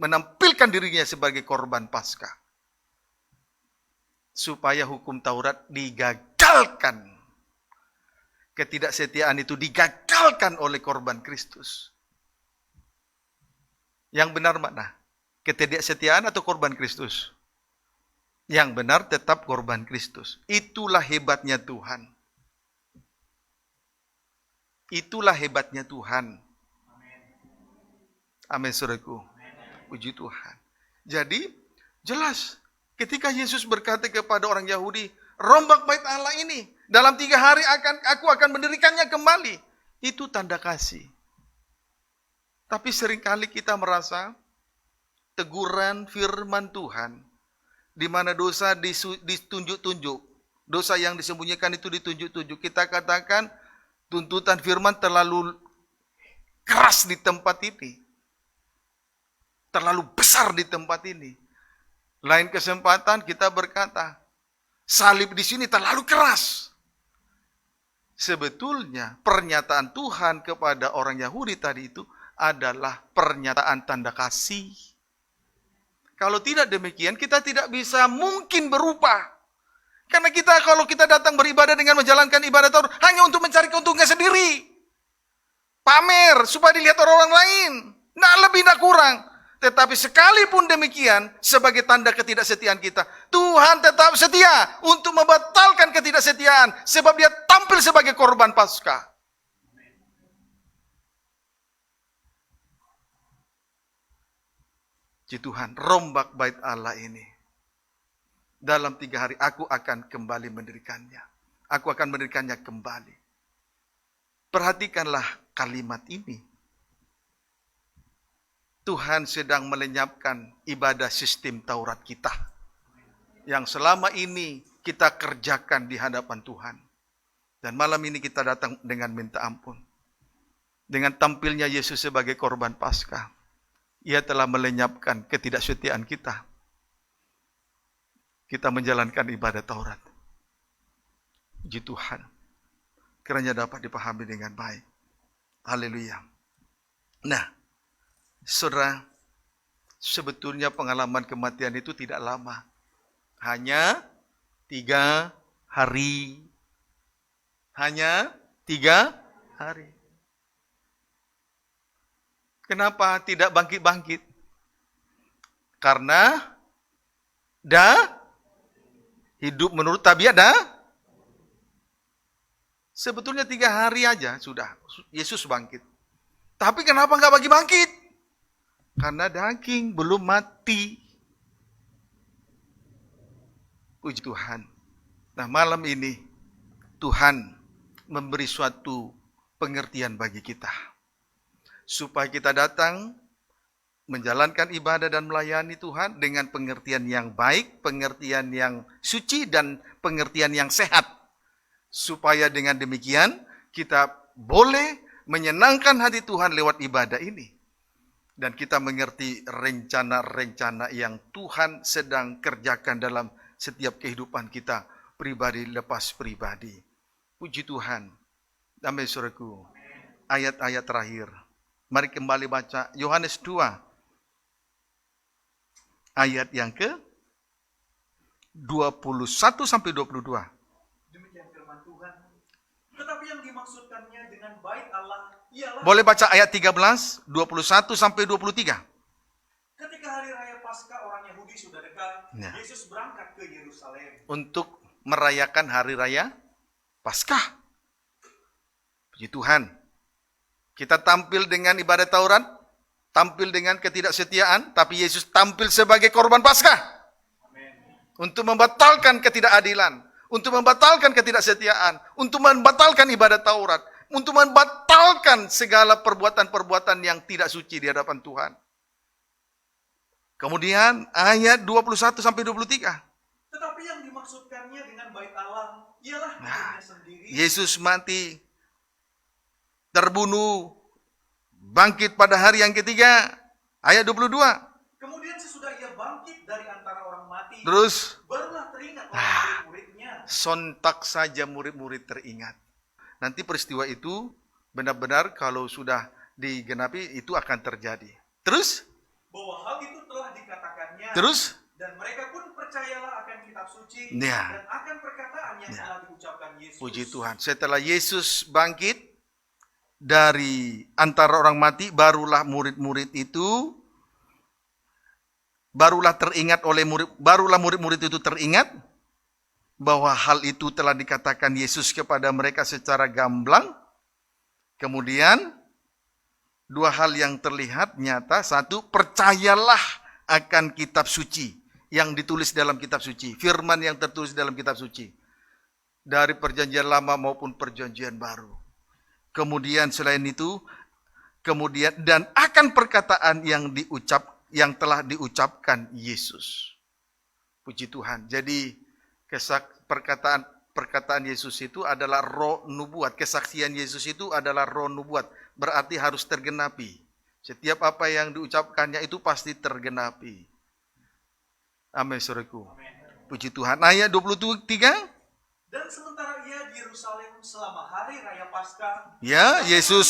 [SPEAKER 1] Menampilkan dirinya sebagai korban Paskah. Supaya hukum Taurat digagalkan. Ketidaksetiaan itu digagalkan oleh korban Kristus. Yang benar mana? Ketidaksetiaan atau korban Kristus? Yang benar tetap korban Kristus. Itulah hebatnya Tuhan. Itulah hebatnya Tuhan. Amin, saudaraku. Puji Tuhan. Jadi, jelas. Ketika Yesus berkata kepada orang Yahudi, rombak bait Allah ini. Dalam 3 hari aku akan mendirikannya kembali. Itu tanda kasih. Tapi seringkali kita merasa teguran firman Tuhan, di mana dosa ditunjuk-tunjuk, dosa yang disembunyikan itu ditunjuk-tunjuk. Kita katakan tuntutan firman terlalu keras di tempat ini, terlalu besar di tempat ini. Lain kesempatan kita berkata, salib di sini terlalu keras. Sebetulnya pernyataan Tuhan kepada orang Yahudi tadi itu adalah pernyataan tanda kasih. Kalau tidak demikian, kita tidak bisa mungkin berubah. Karena kalau kita datang beribadah dengan menjalankan ibadah Taurat hanya untuk mencari keuntungan sendiri. Pamer supaya dilihat orang lain. Nggak lebih, nggak kurang. Tetapi sekalipun demikian, sebagai tanda ketidaksetiaan kita, Tuhan tetap setia untuk membatalkan ketidaksetiaan. Sebab dia tampil sebagai korban Paskah. Tuhan, rombak bait Allah ini. Dalam 3 hari aku akan kembali mendirikannya. Aku akan mendirikannya kembali. Perhatikanlah kalimat ini. Tuhan sedang melenyapkan ibadah sistem Taurat kita. Yang selama ini kita kerjakan di hadapan Tuhan. Dan malam ini kita datang dengan minta ampun. Dengan tampilnya Yesus sebagai korban Paskah. Ia telah melenyapkan ketidaksetiaan kita. Kita menjalankan ibadah Taurat. Puji Tuhan. Kiranya dapat dipahami dengan baik. Haleluya. Nah, saudara, sebetulnya pengalaman kematian itu tidak lama. Hanya 3 hari. Hanya 3 hari. Kenapa tidak bangkit-bangkit? Karena hidup menurut tabiat sebetulnya 3 hari aja sudah Yesus bangkit. Tapi kenapa nggak bangkit? Karena daging belum mati. Puji Tuhan. Nah, malam ini Tuhan memberi suatu pengertian bagi kita. Supaya kita datang menjalankan ibadah dan melayani Tuhan dengan pengertian yang baik, pengertian yang suci, dan pengertian yang sehat. Supaya dengan demikian kita boleh menyenangkan hati Tuhan lewat ibadah ini. Dan kita mengerti rencana-rencana yang Tuhan sedang kerjakan dalam setiap kehidupan kita, pribadi lepas pribadi. Puji Tuhan. Amin, saudaraku. Ayat-ayat terakhir. Mari kembali baca Yohanes 2. Ayat yang ke 21 sampai 22.
[SPEAKER 2] Demikian firman Tuhan. Tetapi yang dimaksudkannya dengan bait Allah ialah...
[SPEAKER 1] Boleh baca ayat 13, 21 sampai 23.
[SPEAKER 2] Ketika hari raya Paskah orang Yahudi sudah dekat, Yesus berangkat ke Yerusalem.
[SPEAKER 1] Untuk merayakan hari raya Paskah. Puji Tuhan. Kita tampil dengan ibadah Taurat, tampil dengan ketidaksetiaan, tapi Yesus tampil sebagai korban Paskah. Untuk membatalkan ketidakadilan, untuk membatalkan ketidaksetiaan, untuk membatalkan ibadah Taurat, untuk membatalkan segala perbuatan-perbuatan yang tidak suci di hadapan Tuhan. Kemudian ayat 21 sampai 23.
[SPEAKER 2] Tetapi yang dimaksudkannya dengan bait Allah ialah dirinya sendiri.
[SPEAKER 1] Yesus mati, terbunuh, bangkit pada hari yang ketiga. Ayat 22.
[SPEAKER 2] Kemudian sesudah ia bangkit dari antara orang mati,
[SPEAKER 1] Terus
[SPEAKER 2] barulah teringat oleh murid-muridnya.
[SPEAKER 1] sontak saja murid-murid teringat. Nanti peristiwa itu benar-benar kalau sudah digenapi itu akan terjadi. Terus?
[SPEAKER 2] Bahwa hal itu telah dikatakannya.
[SPEAKER 1] Terus?
[SPEAKER 2] Dan mereka pun percayalah akan kitab suci
[SPEAKER 1] Ya.
[SPEAKER 2] dan akan perkataan yang telah diucapkan Yesus.
[SPEAKER 1] Puji Tuhan. Setelah Yesus bangkit dari antara orang mati, barulah murid-murid itu murid-murid itu teringat bahwa hal itu telah dikatakan Yesus kepada mereka secara gamblang. Kemudian 2 hal yang terlihat nyata. 1, percayalah akan kitab suci yang ditulis dalam kitab suci, firman yang tertulis dalam kitab suci. dari perjanjian lama maupun perjanjian baru. Kemudian selain itu, dan akan perkataan yang telah diucapkan Yesus. Puji Tuhan. Jadi perkataan Yesus itu adalah roh nubuat. Kesaksian Yesus itu adalah roh nubuat. Berarti harus tergenapi. Setiap apa yang diucapkannya itu pasti tergenapi. Amin, saudaraku. Puji Tuhan. Ayat 23.
[SPEAKER 2] Dan sementara ia di Yerusalem selama hari raya Paskah,
[SPEAKER 1] Ya, Yesus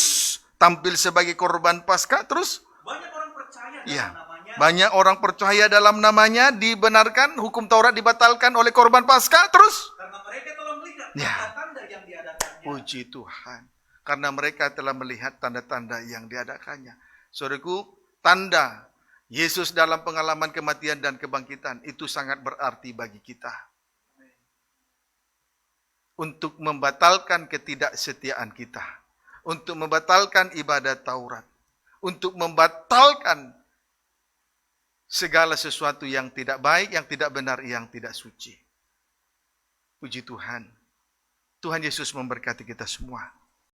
[SPEAKER 1] tampil sebagai korban Paskah. Terus
[SPEAKER 2] banyak orang percaya dalam
[SPEAKER 1] ya,
[SPEAKER 2] namanya.
[SPEAKER 1] banyak orang percaya dalam namanya, dibenarkan, hukum Taurat dibatalkan oleh korban Paskah. Terus
[SPEAKER 2] Karena mereka telah melihat
[SPEAKER 1] Ya.
[SPEAKER 2] tanda-tanda yang diadakannya.
[SPEAKER 1] puji Tuhan. Karena mereka telah melihat tanda-tanda yang diadakannya. Saudaraku, tanda Yesus dalam pengalaman kematian dan kebangkitan itu sangat berarti bagi kita. Untuk membatalkan ketidaksetiaan kita. Untuk membatalkan ibadat Taurat. Untuk membatalkan segala sesuatu yang tidak baik, yang tidak benar, yang tidak suci. Puji Tuhan. Tuhan Yesus memberkati kita semua.